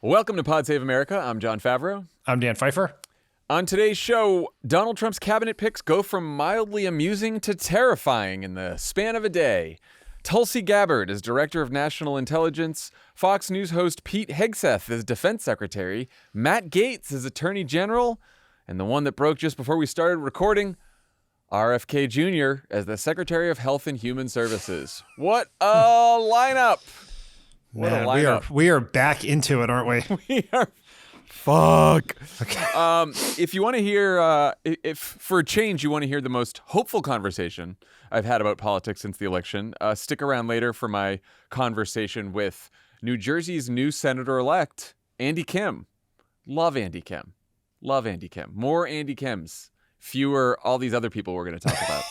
Welcome to Pod Save America. I'm Jon Favreau. I'm Dan Pfeiffer. On today's show, Donald Trump's cabinet picks go from mildly amusing to terrifying in the span of a day. Tulsi Gabbard is Director of National Intelligence. Fox News host Pete Hegseth is Defense Secretary. Matt Gaetz is Attorney General. And the one that broke just before we started recording, RFK Jr. as the Secretary of Health and Human Services. What a lineup! What Man, a lineup. We are back into it, aren't we? We are. Fuck. Okay. If you want to hear, if for a change you want to hear the most hopeful conversation I've had about politics since the election, stick around later for my conversation with New Jersey's new senator-elect, Andy Kim. Love Andy Kim. Love Andy Kim. More Andy Kims. Fewer all these other people we're going to talk about.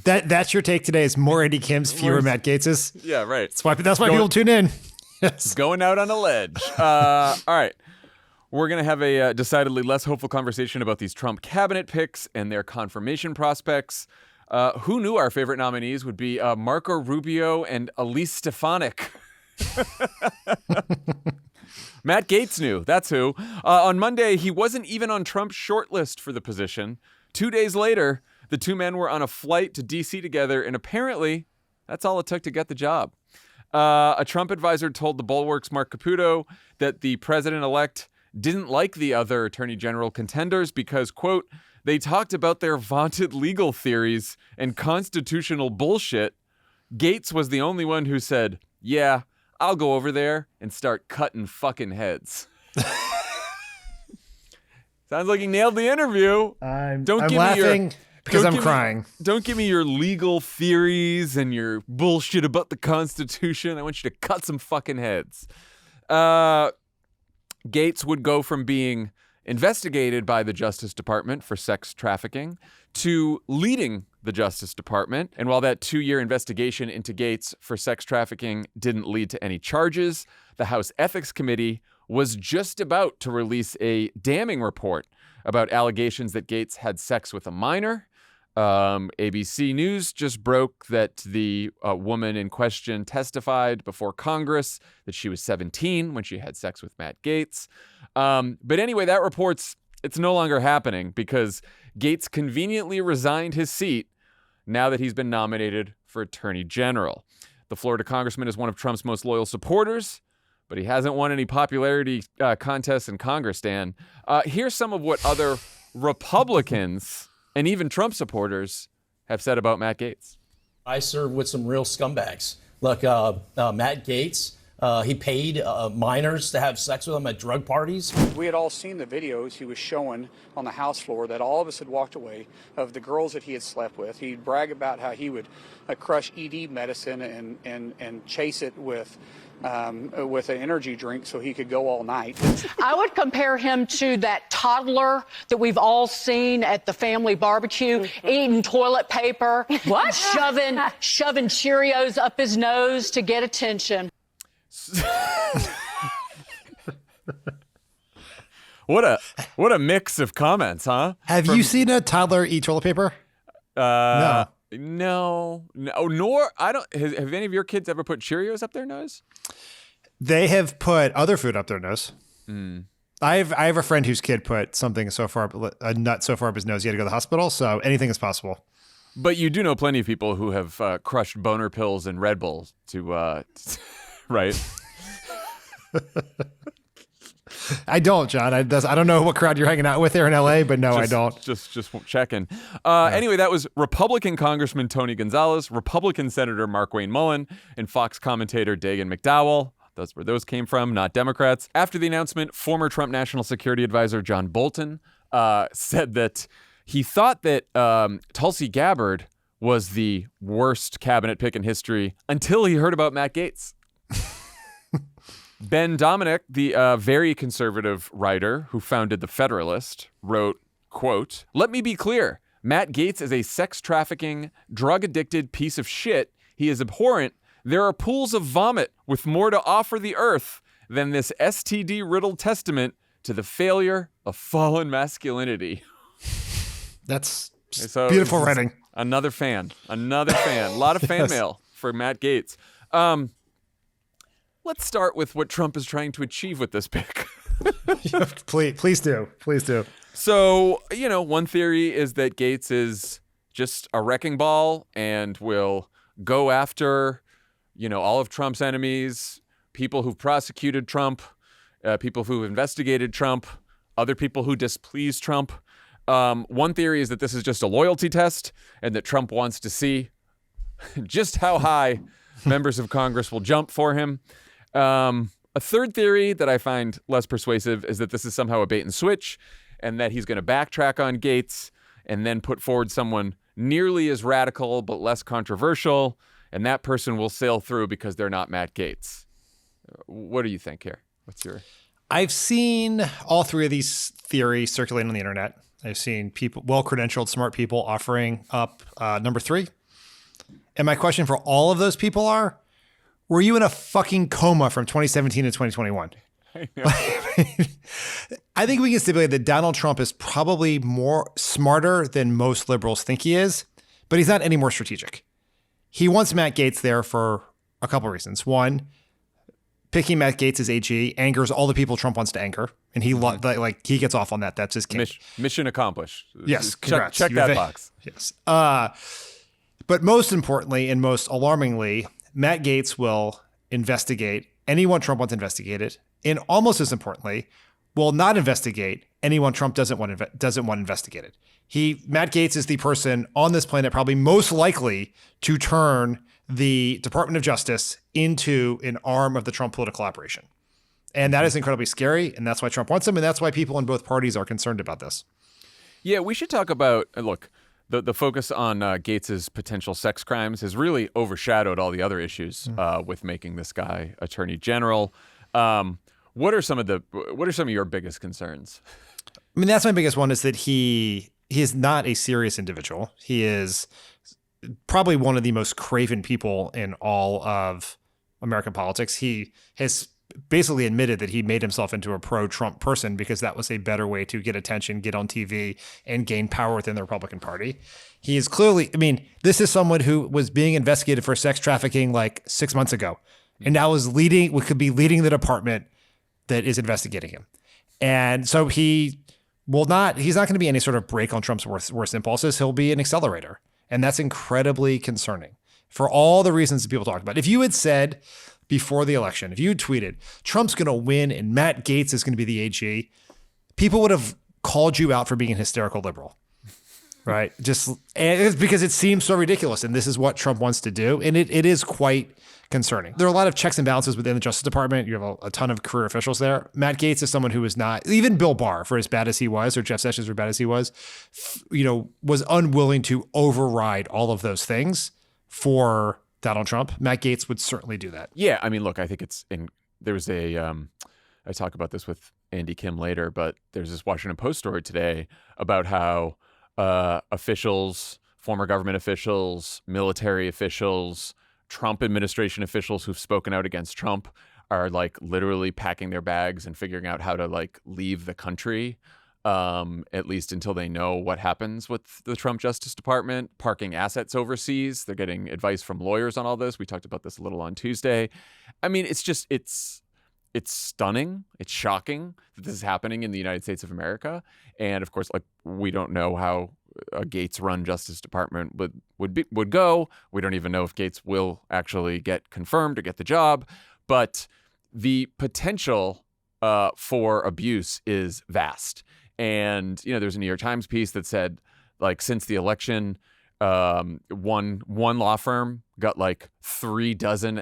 That's your take today is more Andy Kim's, fewer Matt Gaetz's. Yeah, right. That's why people tune in. Yes. Going out on a ledge. All right. We're going to have a decidedly less hopeful conversation about these Trump cabinet picks and their confirmation prospects. Who knew our favorite nominees would be Marco Rubio and Elise Stefanik? Matt Gaetz knew. That's who. On Monday, he wasn't even on Trump's shortlist for the position. 2 days later, the two men were on a flight to D.C. together, and apparently that's all it took to get the job. A Trump advisor told the Bulwark's Mark Caputo that the president-elect didn't like the other attorney general contenders because, quote, they talked about their vaunted legal theories and constitutional bullshit. Gaetz was the only one who said, yeah, I'll go over there and start cutting fucking heads. Sounds like he nailed the interview. I'm laughing because I'm crying. Don't give me your legal theories and your bullshit about the Constitution. I want you to cut some fucking heads. Gaetz would go from being investigated by the Justice Department for sex trafficking to leading the Justice Department. And while that 2-year investigation into Gaetz for sex trafficking didn't lead to any charges, the House Ethics Committee was just about to release a damning report about allegations that Gaetz had sex with a minor. ABC News just broke that the woman in question testified before Congress that she was 17 when she had sex with Matt Gaetz. But anyway, that report's it's no longer happening because Gaetz conveniently resigned his seat now that he's been nominated for Attorney General. The Florida congressman is one of Trump's most loyal supporters, but he hasn't won any popularity contests in Congress, Dan. Here's some of what other Republicans and even Trump supporters have said about Matt Gaetz. I serve with some real scumbags. Look, Matt Gaetz, he paid minors to have sex with him at drug parties. We had all seen the videos he was showing on the House floor that all of us had walked away of the girls that he had slept with. He'd brag about how he would crush ED medicine and chase it with an energy drink so he could go all night. I would compare him to that toddler that we've all seen at the family barbecue, eating toilet paper, what? Shoving Cheerios up his nose to get attention. What a mix of comments, huh? Have you seen a toddler eat toilet paper? No. Nor I don't. Have any of your kids ever put Cheerios up their nose? They have put other food up their nose. Mm. I have a friend whose kid put something a nut so far up his nose he had to go to the hospital. So anything is possible. But you do know plenty of people who have crushed boner pills and Red Bulls to right? I don't, John. I don't know what crowd you're hanging out with there in LA, but no, I don't. Just checking. Anyway, that was Republican Congressman Tony Gonzalez, Republican Senator Markwayne Mullin, and Fox commentator Dagan McDowell. That's where those came from, not Democrats. After the announcement, former Trump National Security Advisor John Bolton said that he thought that Tulsi Gabbard was the worst cabinet pick in history until he heard about Matt Gaetz. Ben Dominic, the very conservative writer who founded The Federalist, wrote, quote, "Let me be clear. Matt Gaetz is a sex-trafficking, drug-addicted piece of shit. He is abhorrent. There are pools of vomit with more to offer the earth than this STD-riddled testament to the failure of fallen masculinity." That's beautiful writing. Another fan. A lot of fan mail for Matt Gaetz. let's start with what Trump is trying to achieve with this pick. Please do. So, one theory is that Gaetz is just a wrecking ball and will go after, all of Trump's enemies, people who've prosecuted Trump, people who've investigated Trump, other people who displease Trump. One theory is that this is just a loyalty test and that Trump wants to see just how high members of Congress will jump for him. A third theory that I find less persuasive is that this is somehow a bait and switch and that he's going to backtrack on Gaetz and then put forward someone nearly as radical but less controversial, and that person will sail through because they're not Matt Gaetz. What do you think here? What's your... I've seen all three of these theories circulating on the internet. I've seen people, well-credentialed, smart people offering up number 3. And my question for all of those people are, were you in a fucking coma from 2017 to 2021? I think we can stipulate that Donald Trump is probably more smarter than most liberals think he is, but he's not any more strategic. He wants Matt Gaetz there for a couple of reasons. One, picking Matt Gaetz as AG angers all the people Trump wants to anger, and he he gets off on that. That's his king. Mission accomplished. Yes, congrats. Check that box. Yes. But most importantly and most alarmingly, Matt Gaetz will investigate anyone Trump wants investigated, and almost as importantly, will not investigate anyone Trump doesn't want investigated. Matt Gaetz is the person on this planet probably most likely to turn the Department of Justice into an arm of the Trump political operation. And that is incredibly scary, and that's why Trump wants him, and that's why people in both parties are concerned about this. Yeah, we should talk about, look, the focus on Gaetz's potential sex crimes has really overshadowed all the other issues with making this guy attorney general. What are some of your biggest concerns? I mean, that's my biggest one, is that he is not a serious individual. He is probably one of the most craven people in all of American politics. He has basically admitted that he made himself into a pro-Trump person because that was a better way to get attention, get on TV, and gain power within the Republican Party. He is clearly, this is someone who was being investigated for sex trafficking like 6 months ago, and now could be leading the department that is investigating him. And so he's not going to be any sort of break on Trump's worst impulses. He'll be an accelerator. And that's incredibly concerning for all the reasons that people talk about. If you had said before the election, if you had tweeted, Trump's going to win and Matt Gaetz is going to be the AG, people would have called you out for being an hysterical liberal, right? And it's because it seems so ridiculous. And this is what Trump wants to do. And it is quite concerning. There are a lot of checks and balances within the Justice Department. You have a ton of career officials there. Matt Gaetz is someone who is not, even Bill Barr, for as bad as he was, or Jeff Sessions, for as bad as he was, was unwilling to override all of those things for Donald Trump. Matt Gaetz would certainly do that. Yeah, look, I think there was I talk about this with Andy Kim later, but there's this Washington Post story today about how officials, former government officials, military officials, Trump administration officials who've spoken out against Trump are literally packing their bags and figuring out how to leave the country, at least until they know what happens with the Trump Justice Department, parking assets overseas. They're getting advice from lawyers on all this. We talked about this a little on Tuesday. It's stunning. It's shocking that this is happening in the United States of America. And of course, we don't know how a Gaetz-run Justice Department would go. We don't even know if Gaetz will actually get confirmed or get the job. But the potential for abuse is vast. And there's a New York Times piece that said, since the election, one law firm got 3 dozen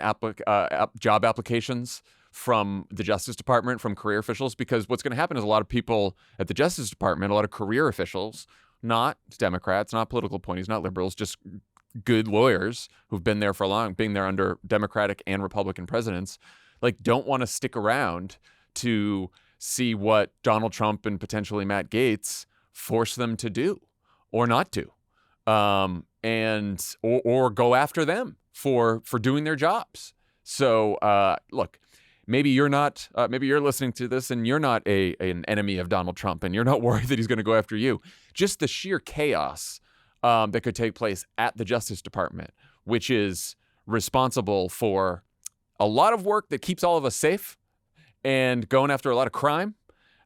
job applications from the Justice Department, from career officials, because what's going to happen is a lot of people at the Justice Department, a lot of career officials, not Democrats, not political appointees, not liberals, just good lawyers who've been there for being there under Democratic and Republican presidents, don't want to stick around to see what Donald Trump and potentially Matt Gaetz force them to do or not do, or go after them for doing their jobs. So look, maybe you're not. Maybe you're listening to this and you're not an enemy of Donald Trump, and you're not worried that he's going to go after you. Just the sheer chaos that could take place at the Justice Department, which is responsible for a lot of work that keeps all of us safe and going after a lot of crime,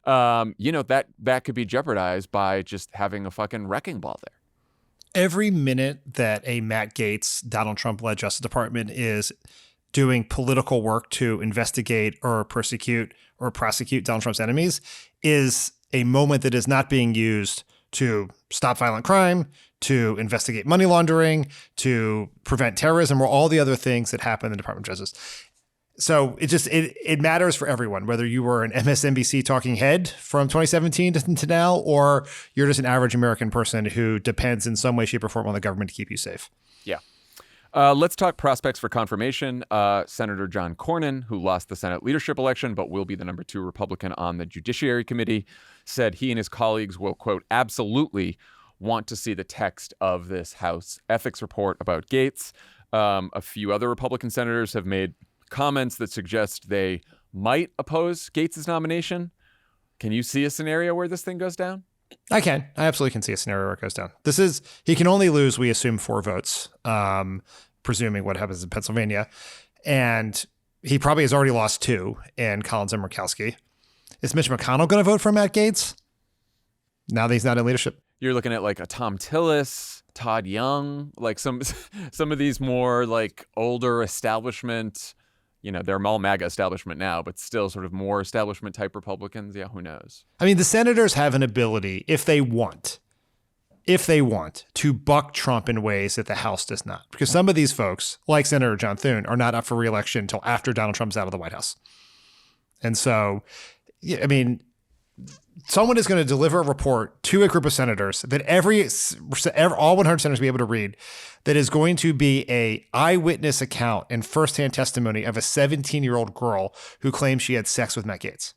that could be jeopardized by just having a fucking wrecking ball there. Every minute that a Matt Gaetz, Donald Trump-led Justice Department is doing political work to investigate or persecute or prosecute Donald Trump's enemies is a moment that is not being used to stop violent crime, to investigate money laundering, to prevent terrorism, or all the other things that happen in the Department of Justice. So it matters for everyone, whether you were an MSNBC talking head from 2017 to now, or you're just an average American person who depends in some way, shape, or form on the government to keep you safe. Yeah. Let's talk prospects for confirmation. Senator John Cornyn, who lost the Senate leadership election but will be the number 2 Republican on the Judiciary Committee, said he and his colleagues will, quote, absolutely want to see the text of this House ethics report about Gaetz. A few other Republican senators have made comments that suggest they might oppose Gaetz' nomination. Can you see a scenario where this thing goes down? I can. I absolutely can see a scenario where it goes down. He can only lose, we assume, 4 votes, presuming what happens in Pennsylvania. And he probably has already lost 2 in Collins and Murkowski. Is Mitch McConnell going to vote for Matt Gaetz now that he's not in leadership? You're looking at like a Tom Tillis, Todd Young, like some of these more like older establishment, they're all MAGA establishment now, but still sort of more establishment type Republicans. Yeah, who knows? I mean, the senators have an ability, if they want, to buck Trump in ways that the House does not. Because some of these folks, like Senator John Thune, are not up for re-election until after Donald Trump's out of the White House. And so, I mean, someone is going to deliver a report to a group of senators that all 100 senators will be able to read, that is going to be a eyewitness account and firsthand testimony of a 17-year-old girl who claims she had sex with Matt Gaetz.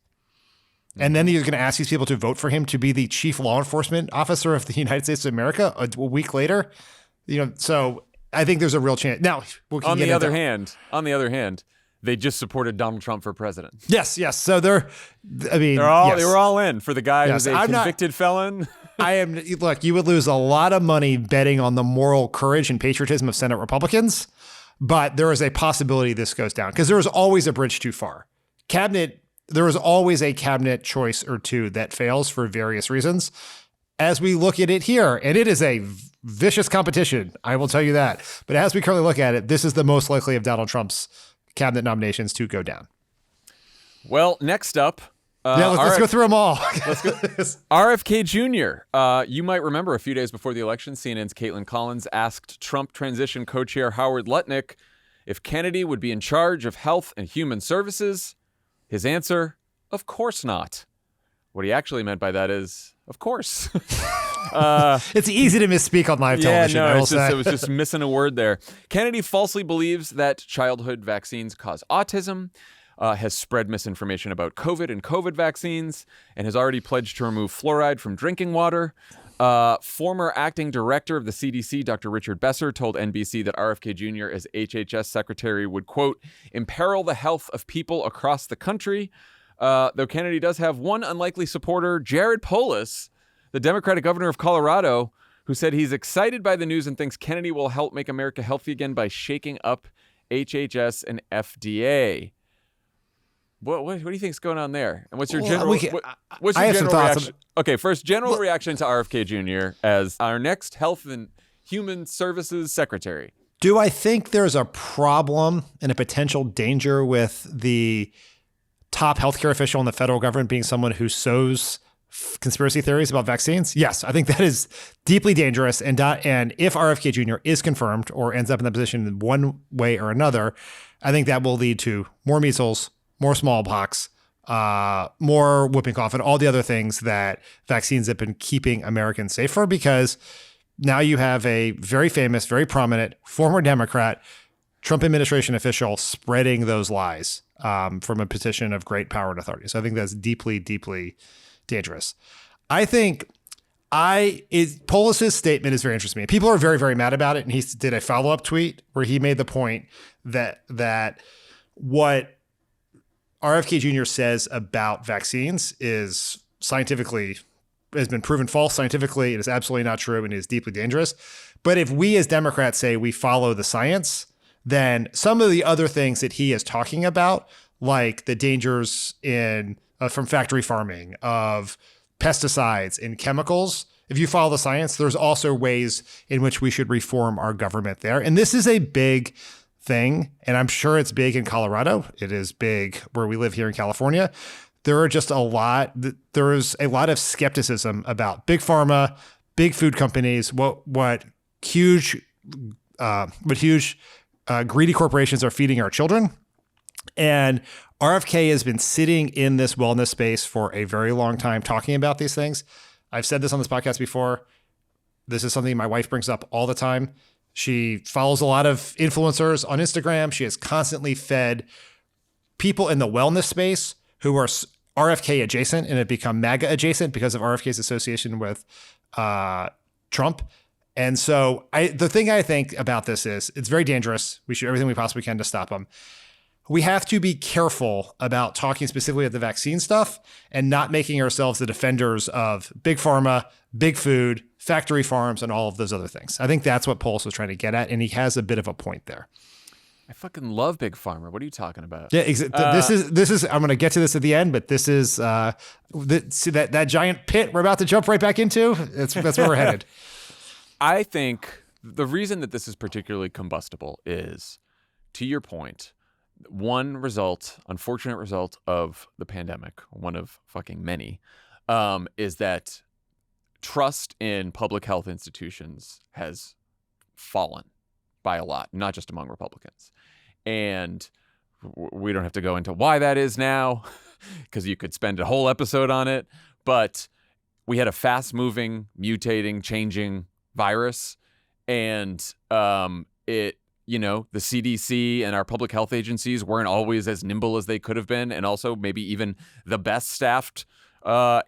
And then you're going to ask these people to vote for him to be the chief law enforcement officer of the United States of America a week later. So I think there's a real chance. Now, on the other hand, they just supported Donald Trump for president. Yes. So they were all in for the guy who's a convicted felon. Look, you would lose a lot of money betting on the moral courage and patriotism of Senate Republicans, but there is a possibility this goes down because there is always a bridge too far. There is always a cabinet choice or two that fails for various reasons. As we look at it here, and it is a vicious competition, I will tell you that. But as we currently look at it, this is the most likely of Donald Trump's cabinet nominations to go down. Well, next up. Let's go through them all. Let's go. RFK Jr. You might remember a few days before the election, CNN's Caitlin Collins asked Trump transition co-chair Howard Lutnick if Kennedy would be in charge of health and human services. His answer, of course not. What he actually meant by that is, of course. It's easy to misspeak on live television. It was just missing a word there. Kennedy falsely believes that childhood vaccines cause autism, has spread misinformation about COVID and COVID vaccines, and has already pledged to remove fluoride from drinking water. Former acting director of the CDC, Dr. Richard Besser, told NBC that RFK Jr. as HHS Secretary would, quote, imperil the health of people across the country. Though Kennedy does have one unlikely supporter, Jared Polis, the Democratic governor of Colorado, who said he's excited by the news and thinks Kennedy will help make America healthy again by shaking up HHS and FDA. What do you think's going on there? And what's your general reaction? Okay, first, general reaction to RFK Jr. as our next Health and Human Services Secretary. Do I think there's a problem and a potential danger with the top healthcare official in the federal government being someone who sows conspiracy theories about vaccines? Yes, I think that is deeply dangerous. And if RFK Jr. is confirmed or ends up in that position in one way or another, I think that will lead to more measles, more smallpox, more whooping cough, and all the other things that vaccines have been keeping Americans safer, because now you have a very famous, very prominent former Democrat Trump administration official spreading those lies from a position of great power and authority. So I think that's deeply, deeply dangerous. I think Polis's statement is very interesting to me. People are very, very mad about it. And he did a follow-up tweet where he made the point that what RFK Jr. says about vaccines is has been proven false scientifically. It is absolutely not true and it is deeply dangerous. But if we as Democrats say we follow the science, than some of the other things that he is talking about, like the dangers from factory farming, of pesticides and chemicals. If you follow the science, there's also ways in which we should reform our government there. And this is a big thing, and I'm sure it's big in Colorado. It is big where we live here in California. There is a lot of skepticism about big pharma, big food companies, what huge greedy corporations are feeding our children. And RFK has been sitting in this wellness space for a very long time talking about these things. I've said this on this podcast before. This is something my wife brings up all the time. She follows a lot of influencers on Instagram. She has constantly fed people in the wellness space who are RFK adjacent and have become MAGA adjacent because of RFK's association with Trump. And so the thing I think about this is it's very dangerous. We should do everything we possibly can to stop him. We have to be careful about talking specifically about the vaccine stuff and not making ourselves the defenders of big pharma, big food, factory farms, and all of those other things. I think that's what Polis was trying to get at, and he has a bit of a point there. I fucking love big pharma. What are you talking about? Yeah, this is. I'm going to get to this at the end, but this is see that giant pit we're about to jump right back into. That's where we're headed. I think the reason that this is particularly combustible is, to your point, one unfortunate result of the pandemic, one of fucking many, is that trust in public health institutions has fallen by a lot, not just among Republicans. And we don't have to go into why that is now, because you could spend a whole episode on it. But we had a fast-moving, mutating, changing virus, and the CDC and our public health agencies weren't always as nimble as they could have been, and also maybe even the best staffed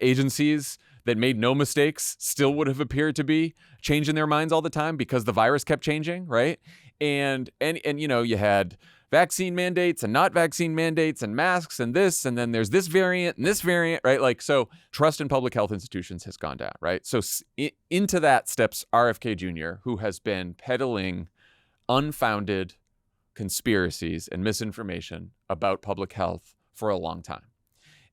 agencies that made no mistakes still would have appeared to be changing their minds all the time because the virus kept changing, right? And you had vaccine mandates and not vaccine mandates and masks and this, and then there's this variant and this variant, right? Like, so trust in public health institutions has gone down, right? So into that steps RFK Jr., who has been peddling unfounded conspiracies and misinformation about public health for a long time.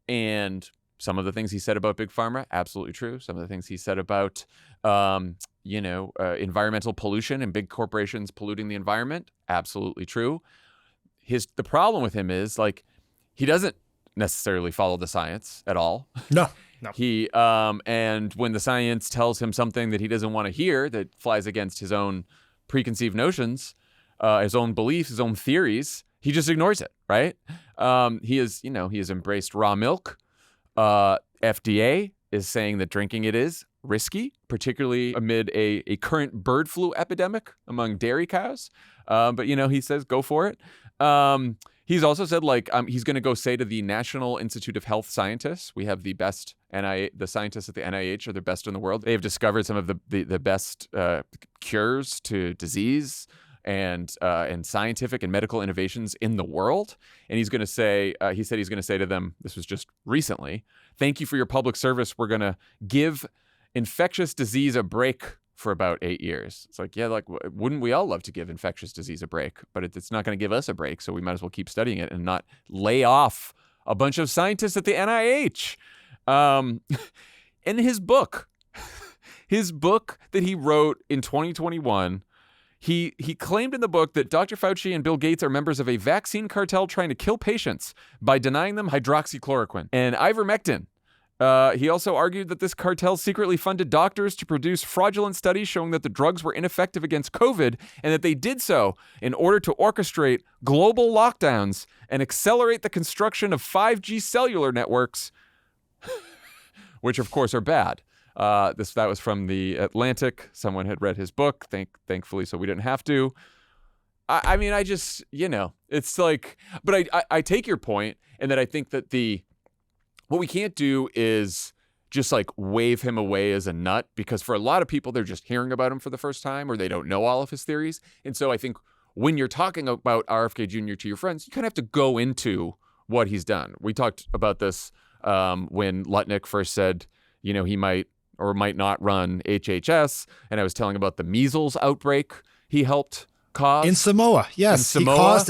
And some of the things he said about big pharma, absolutely true. Some of the things he said about, environmental pollution and big corporations polluting the environment, absolutely true. The problem with him is, like, he doesn't necessarily follow the science at all. No. He and when the science tells him something that he doesn't want to hear, that flies against his own preconceived notions, his own beliefs, his own theories, he just ignores it, right? He has embraced raw milk. FDA is saying that drinking it is risky, particularly amid a current bird flu epidemic among dairy cows. But he says go for it. He's also said, he's going to go say to the National Institute of Health scientists, we have the best the scientists at the NIH are the best in the world. They have discovered some of the best cures to disease and scientific and medical innovations in the world. And he's going to say, he said he's going to say to them, this was just recently, thank you for your public service. We're going to give infectious disease a break for about 8 years. It's like, yeah, wouldn't we all love to give infectious disease a break? But it's not going to give us a break, so we might as well keep studying it and not lay off a bunch of scientists at the NIH. In his book that he wrote in 2021, he claimed in the book that Dr. Fauci and Bill Gates are members of a vaccine cartel trying to kill patients by denying them hydroxychloroquine and ivermectin. He also argued that this cartel secretly funded doctors to produce fraudulent studies showing that the drugs were ineffective against COVID, and that they did so in order to orchestrate global lockdowns and accelerate the construction of 5G cellular networks, which of course are bad. That was from The Atlantic. Someone had read his book, thankfully, so we didn't have to. I mean, I just, it's like, but I take your point, and that I think that what we can't do is just wave him away as a nut, because for a lot of people, they're just hearing about him for the first time, or they don't know all of his theories. And so I think when you're talking about RFK Jr. to your friends, you kind of have to go into what he's done. We talked about this when Lutnick first said, he might or might not run HHS. And I was telling about the measles outbreak he helped caused? In Samoa, yes. In Samoa?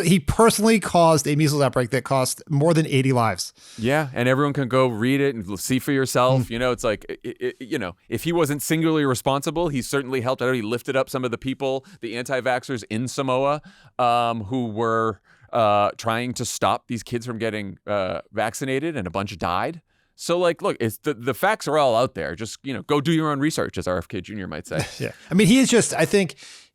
He personally caused a measles outbreak that cost more than 80 lives. Yeah, and everyone can go read it and see for yourself. You know, it's like, if he wasn't singularly responsible, he certainly helped out. He lifted up some of the people, the anti-vaxxers in Samoa, who were trying to stop these kids from getting vaccinated, and a bunch died. So, like, look, it's the facts are all out there. Just, go do your own research, as RFK Jr. might say. Yeah. I mean, he is just, I think,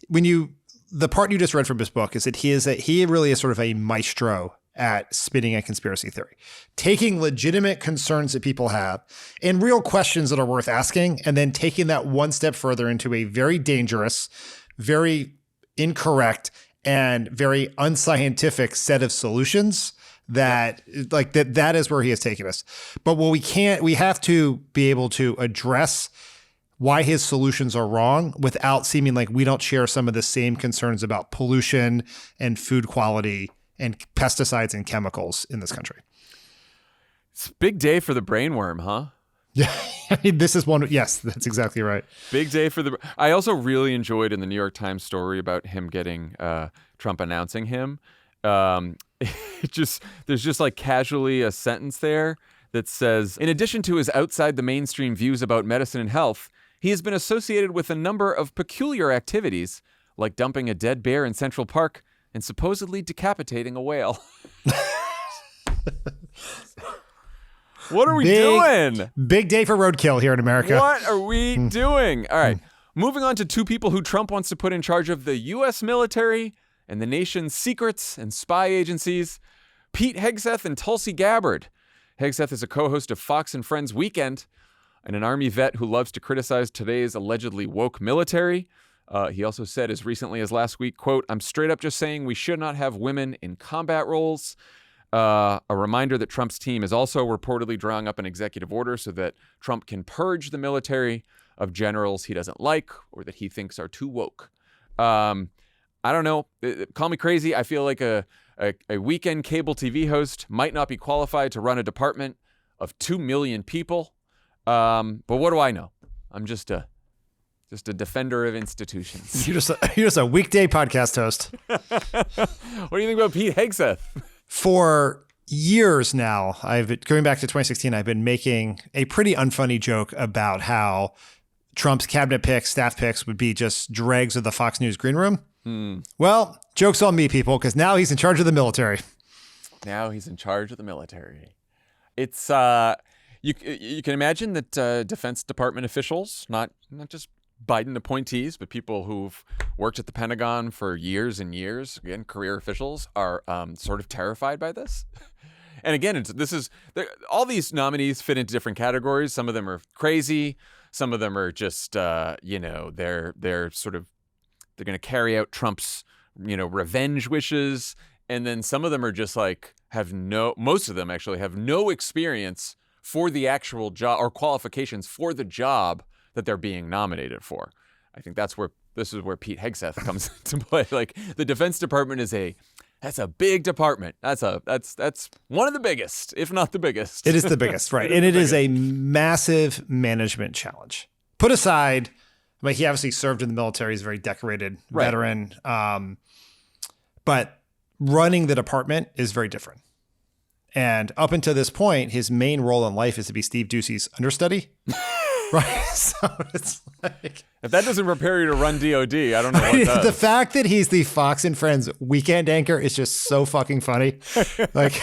the part you just read from his book is that he really is sort of a maestro at spinning a conspiracy theory, taking legitimate concerns that people have and real questions that are worth asking, and then taking that one step further into a very dangerous, very incorrect, and very unscientific set of solutions that is where he has taken us. But what we have to be able to address why his solutions are wrong without seeming like we don't share some of the same concerns about pollution and food quality and pesticides and chemicals in this country. It's a big day for the brainworm, huh? Yeah, I mean, this is one. Yes, that's exactly right. Big day for the. I also really enjoyed in the New York Times story about him getting Trump announcing him. There's just like casually a sentence there that says, in addition to his outside the mainstream views about medicine and health, he has been associated with a number of peculiar activities, like dumping a dead bear in Central Park and supposedly decapitating a whale. What are we doing? Big day for roadkill here in America. What are we doing? All right. Moving on to two people who Trump wants to put in charge of the U.S. military and the nation's secrets and spy agencies, Pete Hegseth and Tulsi Gabbard. Hegseth is a co-host of Fox and Friends Weekend and an Army vet who loves to criticize today's allegedly woke military. He also said as recently as last week, quote, "I'm straight up just saying we should not have women in combat roles." A reminder that Trump's team is also reportedly drawing up an executive order so that Trump can purge the military of generals he doesn't like or that he thinks are too woke. I don't know. Call me crazy. I feel like a weekend cable TV host might not be qualified to run a department of 2 million people. But what do I know? I'm just a defender of institutions. You're just a weekday podcast host. What do you think about Pete Hegseth? For years now, going back to 2016, I've been making a pretty unfunny joke about how Trump's cabinet picks, staff picks would be just dregs of the Fox News green room. Well, joke's on me, people, because now he's in charge of the military. Now he's in charge of the military. It's you can imagine that Defense Department officials, not just Biden appointees, but people who've worked at the Pentagon for years and years, again, career officials, are sort of terrified by this. And again, all these nominees fit into different categories. Some of them are crazy. Some of them are just, they're going to carry out Trump's, revenge wishes. And then some of them are just like, most of them actually have no experience for the actual job or qualifications for the job that they're being nominated for. I think this is where Pete Hegseth comes into play. Like, the Defense Department that's a big department. That's one of the biggest, if not the biggest. It is the biggest, right? And it is a massive management challenge. Put aside, he obviously served in the military. He's a very decorated veteran. But running the department is very different. And up until this point, his main role in life is to be Steve Doocy's understudy. Right. So it's like, if that doesn't prepare you to run DOD, I don't know what does. The fact that he's the Fox and Friends weekend anchor is just so fucking funny. like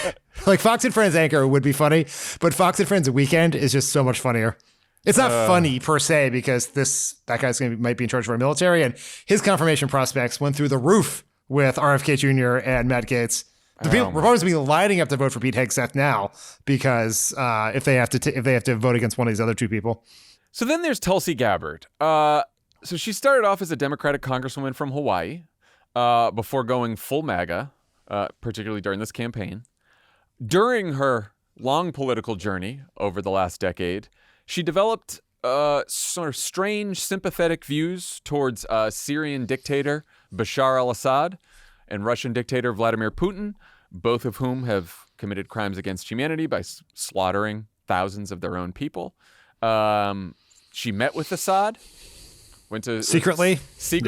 Fox and Friends anchor would be funny, but Fox and Friends weekend is just so much funnier. It's not funny per se because that guy's might be in charge of our military, and his confirmation prospects went through the roof with RFK Jr. and Matt Gaetz. Republicans will be lining up to vote for Pete Hegseth now because if they have to vote against one of these other two people. So then there's Tulsi Gabbard. So she started off as a Democratic congresswoman from Hawaii before going full MAGA, particularly during this campaign. During her long political journey over the last decade, she developed sort of strange, sympathetic views towards Syrian dictator Bashar al-Assad and Russian dictator Vladimir Putin, both of whom have committed crimes against humanity by slaughtering thousands of their own people. She met with Assad, went to secret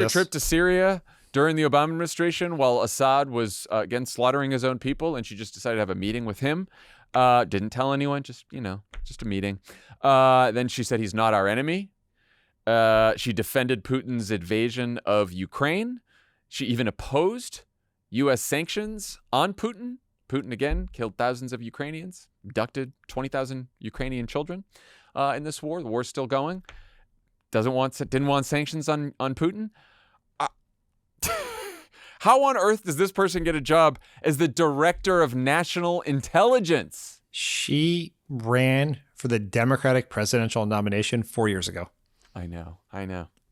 trip to Syria during the Obama administration while Assad was, again, slaughtering his own people, and she just decided to have a meeting with him. Didn't tell anyone, just a meeting. Then she said he's not our enemy. She defended Putin's invasion of Ukraine. She even opposed U.S. sanctions on Putin. Putin, again, killed thousands of Ukrainians, abducted 20,000 Ukrainian children in this war. The war's still going. Didn't want sanctions on Putin. How on earth does this person get a job as the director of national intelligence? She ran for the Democratic presidential nomination 4 years ago. I know.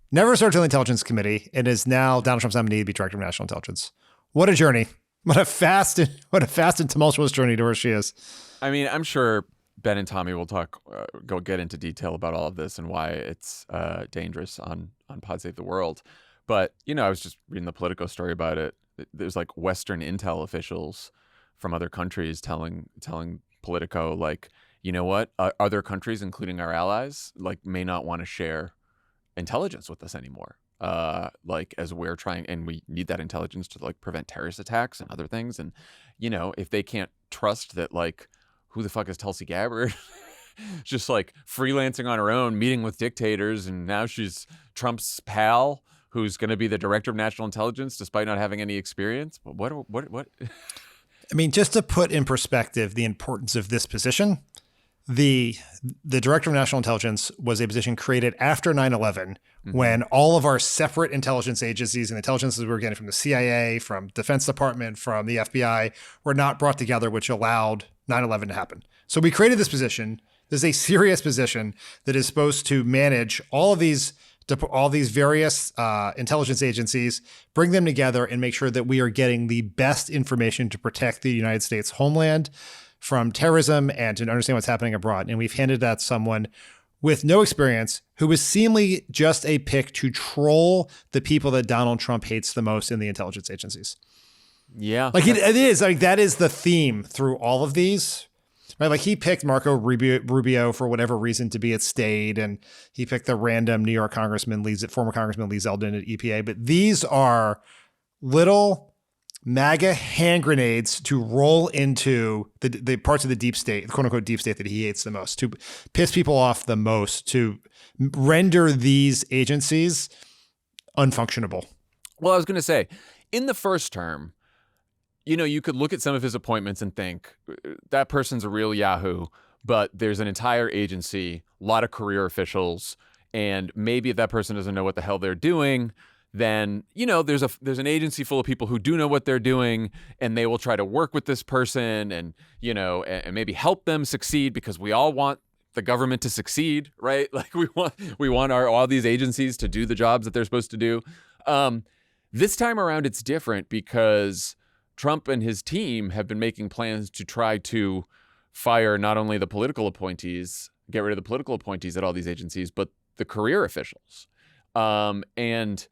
Never served on the Intelligence Committee and is now Donald Trump's nominee to be director of national intelligence. What a journey. What a fast and tumultuous journey to where she is. I mean, I'm sure Ben and Tommy will get into detail about all of this and why it's dangerous on Pod Save the World. But, I was just reading the Politico story about it. There's like Western intel officials from other countries telling Politico, like, you know what? Other countries, including our allies, like may not want to share intelligence with us anymore. Like as we're trying, and we need that intelligence to like prevent terrorist attacks and other things. And, if they can't trust that, like, who the fuck is Tulsi Gabbard? Just like freelancing on her own, meeting with dictators. And now she's Trump's pal who's going to be the director of national intelligence despite not having any experience. What? I mean, just to put in perspective the importance of this position, the director of national intelligence was a position created after 9/11 when all of our separate intelligence agencies and intelligences we were getting from the CIA, from Defense Department, from the FBI were not brought together, which allowed 9/11 to happen. So we created this position. This is a serious position that is supposed to manage all these various intelligence agencies, bring them together and make sure that we are getting the best information to protect the United States homeland from terrorism and to understand what's happening abroad. And we've handed that to someone with no experience who was seemingly just a pick to troll the people that Donald Trump hates the most in the intelligence agencies. Yeah. Like it is like that is the theme through all of these. Right, like he picked Marco Rubio for whatever reason to be at State, and he picked the random New York former Congressman Lee Zeldin at EPA. But these are little MAGA hand grenades to roll into the parts of the deep state, the quote unquote deep state that he hates the most, to piss people off the most, to render these agencies unfunctionable. Well, I was going to say, in the first term, you could look at some of his appointments and think that person's a real Yahoo, but there's an entire agency, a lot of career officials, and maybe if that person doesn't know what the hell they're doing, then, there's an agency full of people who do know what they're doing, and they will try to work with this person and, and maybe help them succeed, because we all want the government to succeed, right? Like we want all these agencies to do the jobs that they're supposed to do. This time around, it's different because Trump and his team have been making plans to try to fire not only the political appointees, get rid of the political appointees at all these agencies, but the career officials. And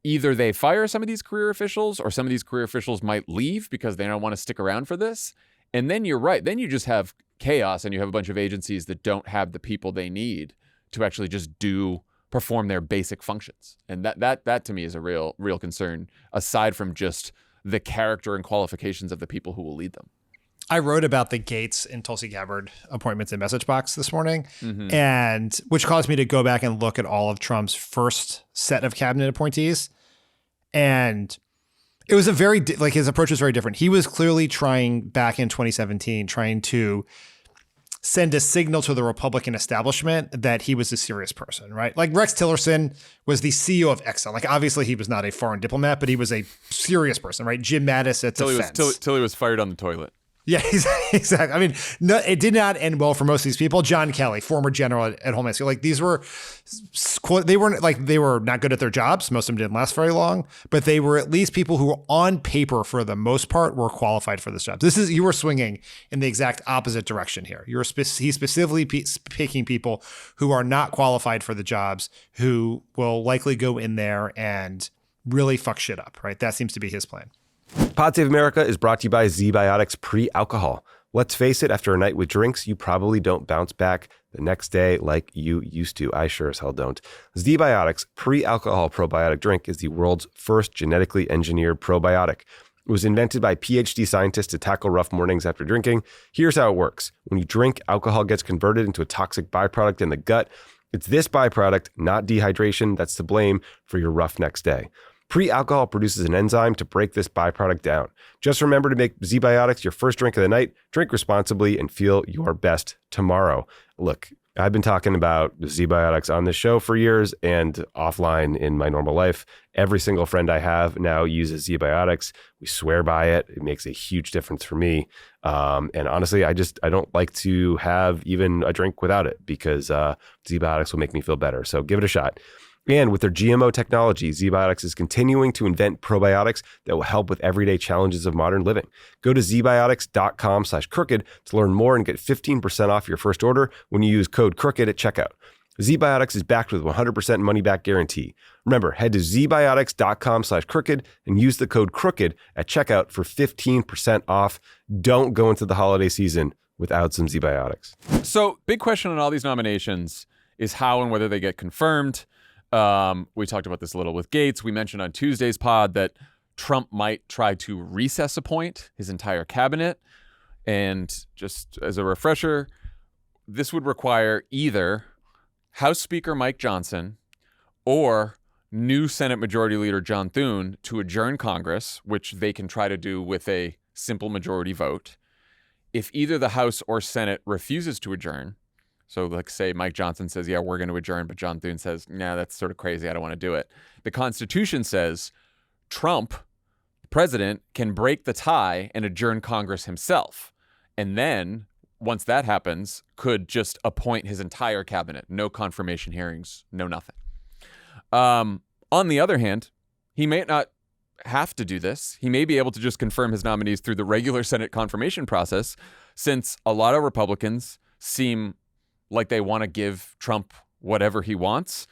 either they fire some of these career officials, or some of these career officials might leave because they don't want to stick around for this. And then you're right. Then you just have chaos, and you have a bunch of agencies that don't have the people they need to actually just perform their basic functions. And that to me is a real concern, aside from just the character and qualifications of the people who will lead them. I wrote about the Gaetz and Tulsi Gabbard appointments in Message Box this morning, and which caused me to go back and look at all of Trump's first set of cabinet appointees. And it was his approach was very different. He was clearly trying back in 2017, trying to send a signal to the Republican establishment that he was a serious person, right? Like Rex Tillerson was the CEO of Exxon. Like obviously he was not a foreign diplomat, but he was a serious person, right? Jim Mattis at Defense. Till he was fired on the toilet. Yeah, exactly. I mean, no, it did not end well for most of these people. John Kelly, former general at Homeland Security, like these were, they were not good at their jobs. Most of them didn't last very long, but they were at least people who, on paper, for the most part, were qualified for this job. You were swinging in the exact opposite direction here. He's specifically picking people who are not qualified for the jobs, who will likely go in there and really fuck shit up. Right? That seems to be his plan. Pod Save America is brought to you by Z-Biotics Pre-Alcohol. Let's face it, after a night with drinks, you probably don't bounce back the next day like you used to. I sure as hell don't. ZBiotics pre-alcohol probiotic drink is the world's first genetically engineered probiotic. It was invented by PhD scientists to tackle rough mornings after drinking. Here's how it works. When you drink, alcohol gets converted into a toxic byproduct in the gut. It's this byproduct, not dehydration, that's to blame for your rough next day. Pre-alcohol produces an enzyme to break this byproduct down. Just remember to make ZBiotics your first drink of the night. Drink responsibly and feel your best tomorrow. Look, I've been talking about ZBiotics on this show for years and offline in my normal life. Every single friend I have now uses ZBiotics. We swear by it. It makes a huge difference for me. And honestly, I don't like to have even a drink without it because ZBiotics will make me feel better. So give it a shot. And with their GMO technology, ZBiotics is continuing to invent probiotics that will help with everyday challenges of modern living. Go to zbiotics.com/crooked to learn more and get 15% off your first order when you use code crooked at checkout. ZBiotics is backed with 100% money back guarantee. Remember, head to zbiotics.com/crooked and use the code crooked at checkout for 15% off. Don't go into the holiday season without some ZBiotics. So, big question on all these nominations is how and whether they get confirmed. We talked about this a little with Gaetz. We mentioned on Tuesday's pod that Trump might try to recess appoint his entire cabinet. And just as a refresher, this would require either House Speaker Mike Johnson or new Senate Majority Leader John Thune to adjourn Congress, which they can try to do with a simple majority vote. If either the House or Senate refuses to adjourn, so like say Mike Johnson says, yeah, we're going to adjourn, but John Thune says, nah, that's sort of crazy. I don't want to do it. The Constitution says Trump, the president, can break the tie and adjourn Congress himself. And then once that happens, could just appoint his entire cabinet. No confirmation hearings, no nothing. On the other hand, he may not have to do this. He may be able to just confirm his nominees through the regular Senate confirmation process, since a lot of Republicans seem like they want to give Trump whatever he wants.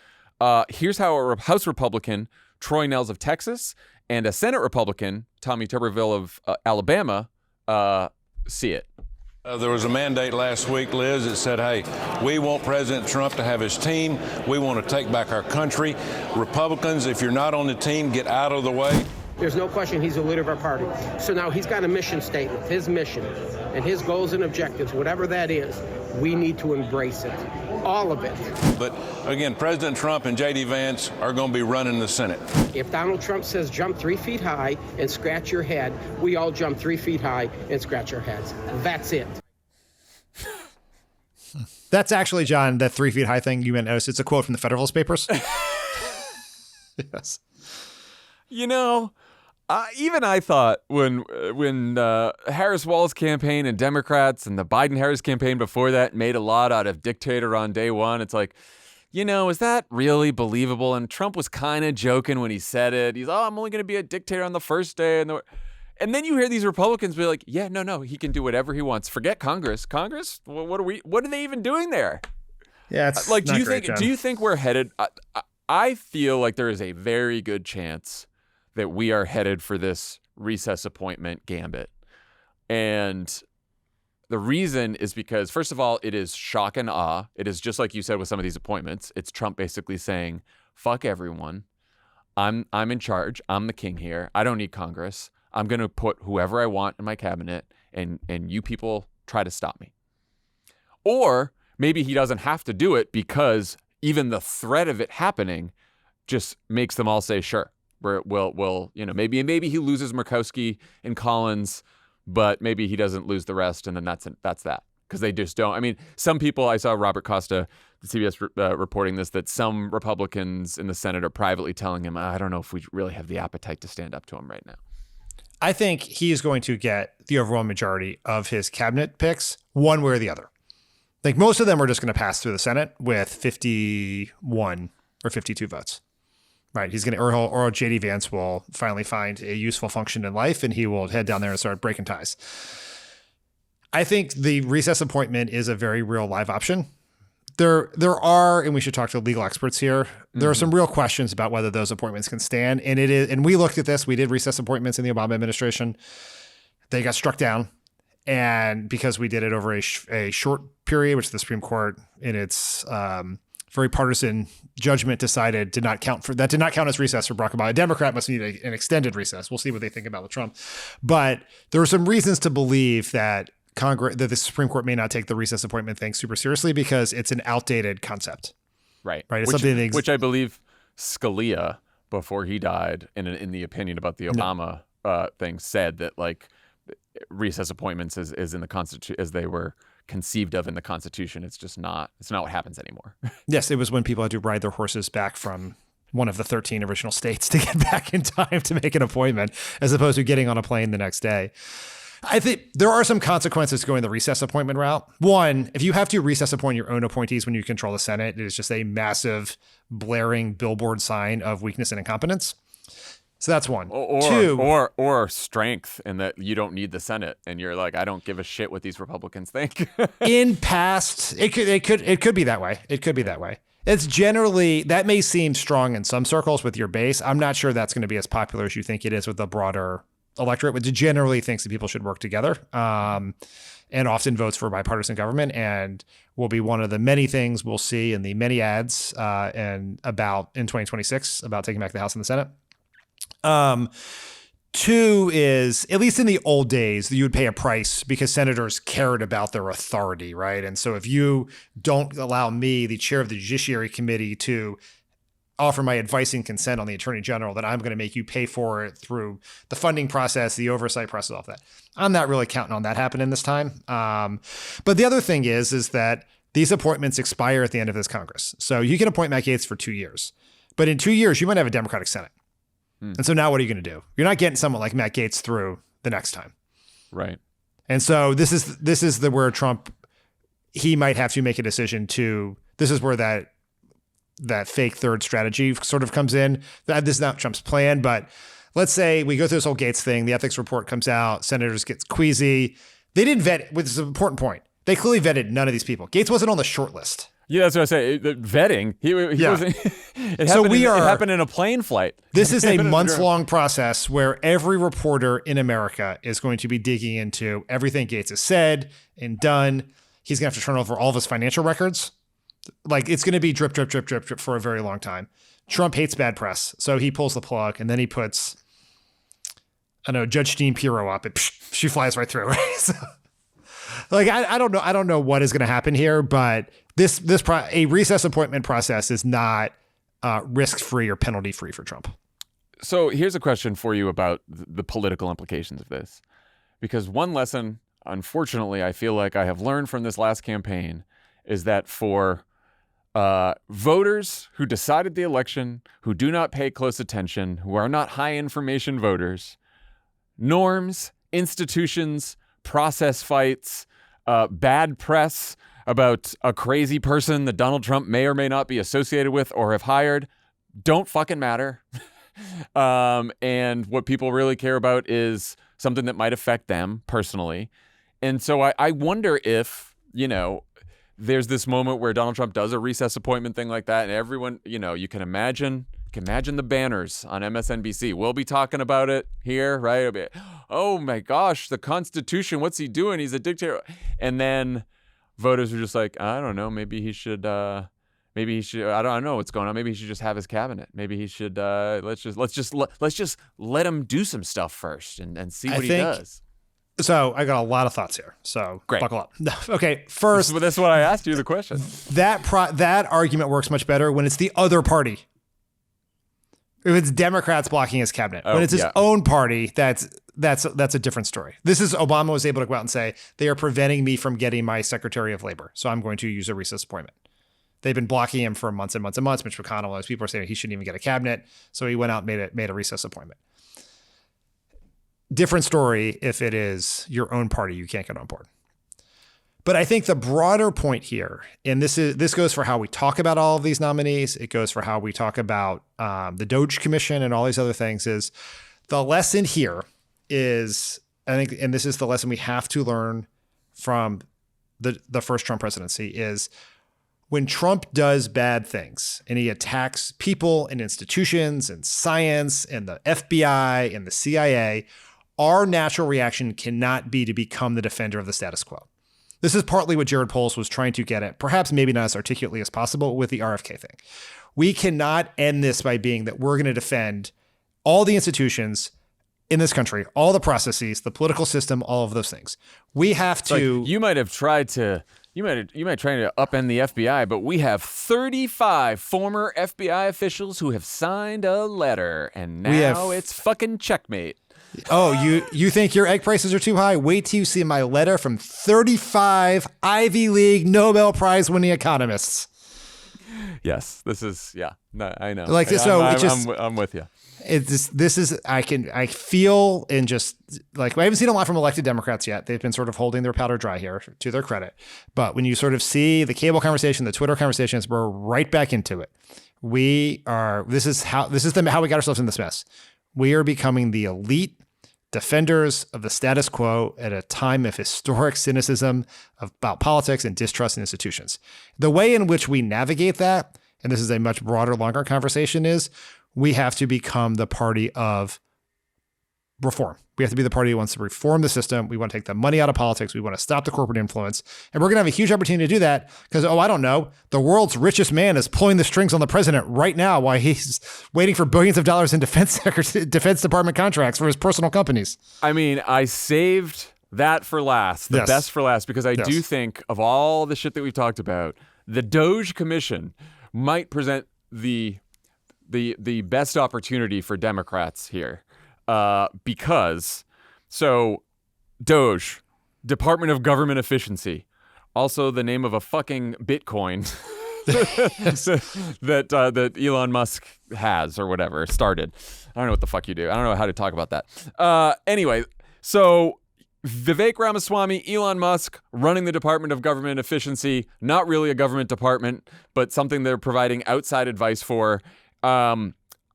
Here's how a House Republican, Troy Nehls of Texas, and a Senate Republican, Tommy Tuberville of Alabama, see it. There was a mandate last week, Liz, that said, hey, we want President Trump to have his team. We want to take back our country. Republicans, if you're not on the team, get out of the way. There's no question he's the leader of our party. So now he's got a mission statement, his mission, and his goals and objectives, whatever that is, we need to embrace it, all of it. But again, President Trump and J.D. Vance are going to be running the Senate. If Donald Trump says jump 3 feet high and scratch your head, we all jump 3 feet high and scratch our heads. That's it. That's actually, John, that 3 feet high thing you meant notice. It's a quote from the Federalist Papers. Yes. You know, even I thought when Harris-Walz campaign and Democrats and the Biden-Harris campaign before that made a lot out of dictator on day one, it's like, you know, is that really believable? And Trump was kind of joking when he said it. He's, I'm only going to be a dictator on the first day. And then you hear these Republicans be like, yeah, no, he can do whatever he wants. Forget Congress. Congress? What are they even doing there? Yeah, it's like, not great, John. do you think we're headed? I feel like there is a very good chance that we are headed for this recess appointment gambit. And the reason is because, first of all, it is shock and awe. It is just like you said with some of these appointments. It's Trump basically saying, fuck everyone. I'm in charge. I'm the king here. I don't need Congress. I'm going to put whoever I want in my cabinet, and you people try to stop me. Or maybe he doesn't have to do it because even the threat of it happening just makes them all say, sure. We'll maybe he loses Murkowski and Collins, but maybe he doesn't lose the rest, and then that's that, because they just don't. I mean, some people, I saw Robert Costa, the CBS reporting this, that some Republicans in the Senate are privately telling him, I don't know if we really have the appetite to stand up to him right now. I think he is going to get the overwhelming majority of his cabinet picks one way or the other. Like most of them are just going to pass through the Senate with 51 or 52 votes. Right. He's going to, or J.D. Vance will finally find a useful function in life and he will head down there and start breaking ties. I think the recess appointment is a very real live option. There are, and we should talk to legal experts here. There are some real questions about whether those appointments can stand. And it is, and we looked at this. We did recess appointments in the Obama administration. They got struck down. And because we did it over a short period, which the Supreme Court in its very partisan judgment decided did not count as recess for Barack Obama. A Democrat must need an extended recess. We'll see what they think about with Trump. But there are some reasons to believe that that the Supreme Court may not take the recess appointment thing super seriously because it's an outdated concept. Right. It's which I believe Scalia, before he died, in the opinion about the Obama thing, said that like recess appointments is in the Constitution as they were conceived of in the Constitution. It's not what happens anymore. Yes, it was when people had to ride their horses back from one of the 13 original states to get back in time to make an appointment, as opposed to getting on a plane the next day. I think there are some consequences to going the recess appointment route. One, if you have to recess appoint your own appointees when you control the Senate, it is just a massive blaring billboard sign of weakness and incompetence. So that's one. Or strength in that you don't need the Senate and you're like, I don't give a shit what these Republicans think. In past, it could be that way. It could be that way. It's generally, that may seem strong in some circles with your base. I'm not sure that's going to be as popular as you think it is with the broader electorate, which generally thinks that people should work together and often votes for bipartisan government, and will be one of the many things we'll see in the many ads in 2026 about taking back the House and the Senate. Two is, at least in the old days, you would pay a price because senators cared about their authority, right? And so if you don't allow me, the chair of the Judiciary Committee, to offer my advice and consent on the Attorney General, that I'm going to make you pay for it through the funding process, the oversight process, all of that. I'm not really counting on that happening this time. But the other thing is that these appointments expire at the end of this Congress. So you can appoint Matt Gaetz for 2 years, but in 2 years, you might have a Democratic Senate. And so now what are you going to do? You're not getting someone like Matt Gaetz through the next time. Right. And so this is where Trump, he might have to make a decision this is where that fake third strategy sort of comes in. This is not Trump's plan, but let's say we go through this whole Gaetz thing, the ethics report comes out, senators get queasy. They didn't vet, which is an important point. They clearly vetted none of these people. Gaetz wasn't on the short list. Yeah, that's what I say. The vetting. He wasn't. It happened in a plane flight. This is a months-long process where every reporter in America is going to be digging into everything Gaetz has said and done. He's going to have to turn over all of his financial records. Like, it's going to be drip, drip, drip, drip, drip for a very long time. Trump hates bad press, so he pulls the plug, and then he puts, Judge Jean Pirro up, and she flies right through. Right? So, I don't know what is going to happen here, but a recess appointment process is not risk-free or penalty-free for Trump. So here's a question for you about the political implications of this. Because one lesson, unfortunately, I feel like I have learned from this last campaign is that for voters who decided the election, who do not pay close attention, who are not high-information voters, norms, institutions, process fights, bad press about a crazy person that Donald Trump may or may not be associated with or have hired don't fucking matter. And what people really care about is something that might affect them personally. And so I wonder if, there's this moment where Donald Trump does a recess appointment thing like that, and everyone, you can imagine the banners on MSNBC. We'll be talking about it here, right? It'll be, oh my gosh, the Constitution, what's he doing? He's a dictator. And then voters are just like, I don't know, maybe he should, I don't know what's going on. Maybe he should just have his cabinet. Maybe he should, let's just let him do some stuff first and see what he does. So I got a lot of thoughts here. So great. Buckle up. Okay, first, that's what I asked you the question. That argument works much better when it's the other party. If it's Democrats blocking his cabinet, when it's his own party, that's a different story. This is Obama was able to go out and say, they are preventing me from getting my Secretary of Labor, so I'm going to use a recess appointment. They've been blocking him for months and months and months. Mitch McConnell, as people are saying, he shouldn't even get a cabinet, so he went out and made a recess appointment. Different story if it is your own party you can't get on board. But I think the broader point here, and this goes for how we talk about all of these nominees, it goes for how we talk about the DOGE Commission and all these other things, is the lesson here is, I think, and this is the lesson we have to learn from the first Trump presidency, is when Trump does bad things and he attacks people and institutions and science and the FBI and the CIA, our natural reaction cannot be to become the defender of the status quo. This is partly what Jared Polis was trying to get at, perhaps maybe not as articulately as possible with the RFK thing. We cannot end this by being that we're going to defend all the institutions in this country, all the processes, the political system, all of those things. We have to. Like, you might try to upend the FBI, but we have 35 former FBI officials who have signed a letter, and now it's fucking checkmate. Oh, you think your egg prices are too high? Wait till you see my letter from 35 Ivy League Nobel Prize winning economists. Yes, this is, yeah, no, I know. Like, so I'm with you. I feel in just like, I haven't seen a lot from elected Democrats yet. They've been sort of holding their powder dry here, to their credit. But when you sort of see the cable conversation, the Twitter conversations, we're right back into it. This is how we got ourselves in this mess. We are becoming the elite defenders of the status quo at a time of historic cynicism about politics and distrust in institutions. The way in which we navigate that, and this is a much broader, longer conversation, is we have to become the party of reform. We have to be the party who wants to reform the system. We want to take the money out of politics. We want to stop the corporate influence. And we're going to have a huge opportunity to do that because, I don't know, the world's richest man is pulling the strings on the president right now while he's waiting for billions of dollars in Defense Department contracts for his personal companies. I mean, I saved that for last, the best for last, because I do think of all the shit that we've talked about, the DOGE Commission might present the best opportunity for Democrats here. Because DOGE, Department of Government Efficiency, also the name of a fucking Bitcoin that Elon Musk has or whatever, started. I don't know what the fuck you do. I don't know how to talk about that. Anyway, so Vivek Ramaswamy, Elon Musk running the Department of Government Efficiency, not really a government department, but something they're providing outside advice for.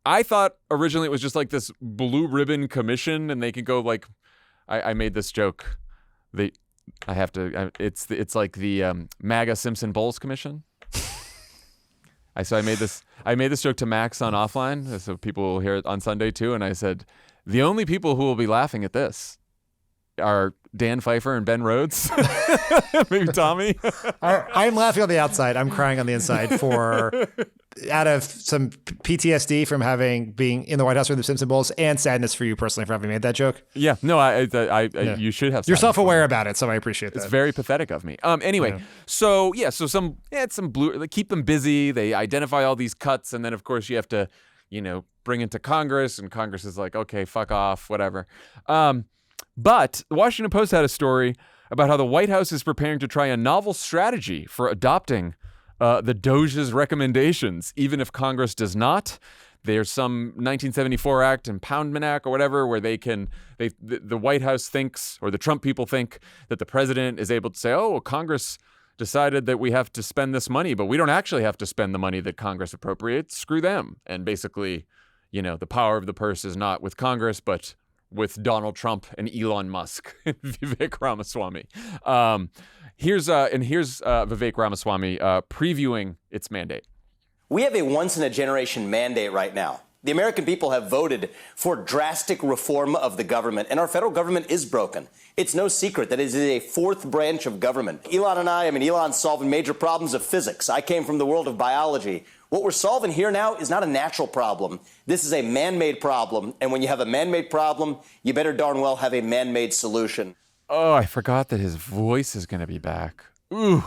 I thought originally it was just like this blue ribbon commission, and they could go like, I made this joke. It's like the MAGA Simpson Bowles Commission. I made this joke to Max on Offline, so people will hear it on Sunday too. And I said, the only people who will be laughing at this are Dan Pfeiffer and Ben Rhodes, maybe Tommy. I'm laughing on the outside. I'm crying on the inside out of some PTSD from being in the White House with the Simpson Bowles, and sadness for you personally for having made that joke. Yeah, no, you should have. You're self-aware about it, so I appreciate that. It's very pathetic of me. Anyway, so some blue. They keep them busy. They identify all these cuts, and then of course you have to, bring it to Congress, and Congress is like, okay, fuck off, whatever. But the Washington Post had a story about how the White House is preparing to try a novel strategy for adopting the DOGE's recommendations, even if Congress does not. There's some 1974 Act, Impoundment Act, or whatever, where the White House thinks, or the Trump people think, that the president is able to say, oh, well, Congress decided that we have to spend this money, but we don't actually have to spend the money that Congress appropriates. Screw them. And basically, the power of the purse is not with Congress, but with Donald Trump and Elon Musk and Vivek Ramaswamy. Here's Vivek Ramaswamy previewing its mandate. We have a once-in-a-generation mandate right now. The American people have voted for drastic reform of the government, and our federal government is broken. It's no secret that it is a fourth branch of government. Elon's solving major problems of physics. I came from the world of biology. What we're solving here now is not a natural problem. This is a man-made problem, and when you have a man-made problem, you better darn well have a man-made solution. Oh, I forgot that his voice is going to be back. Ooh.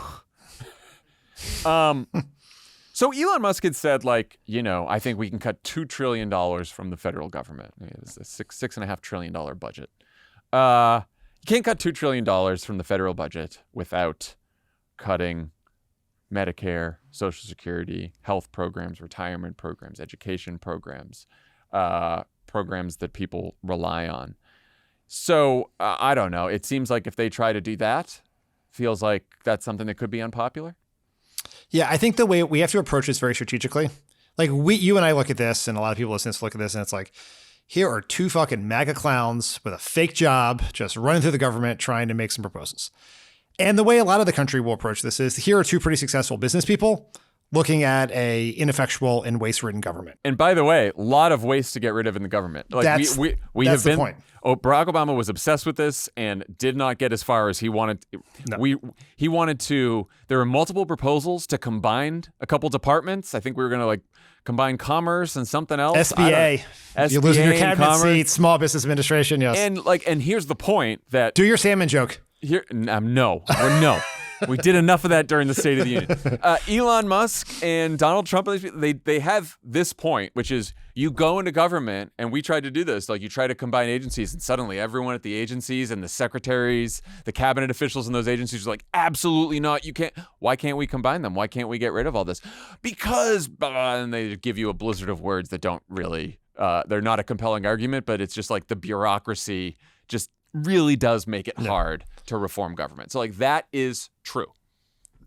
So Elon Musk had said, I think we can cut $2 trillion from the federal government. It's a $6.5 trillion budget. You can't cut $2 trillion from the federal budget without cutting Medicare, Social Security, health programs, retirement programs, education programs, programs that people rely on. So I don't know. It seems like if they try to do that, feels like that's something that could be unpopular. Yeah, I think the way we have to approach this very strategically. Like you and I look at this, and a lot of people listening to look at this, and it's like, here are two fucking MAGA clowns with a fake job, just running through the government, trying to make some proposals. And the way a lot of the country will approach this is, here are two pretty successful business people. looking at a ineffectual and waste-ridden government. And by the way, a lot of waste to get rid of in the government. Like That's we that's have been. the point. Oh, Barack Obama was obsessed with this and did not get as far as he wanted. No. He wanted to. There were multiple proposals to combine a couple departments. I think we were going to like combine commerce and something else. SBA. You're losing your cabinet commerce. seat. Small Business Administration. Yes. And here's the point that Do your salmon joke. here. No. We did enough of that during the State of the Union. Elon Musk and Donald Trump, they have this point, which is you go into government, and we tried to do this. Like you try to combine agencies, and suddenly everyone at the agencies and the secretaries, the cabinet officials in those agencies are like, absolutely not. You can't. Why can't we combine them? Why can't we get rid of all this? Because, and they give you a blizzard of words that don't really, they're not a compelling argument, but it's just like the bureaucracy just really does make it hard to reform government. So like that is true.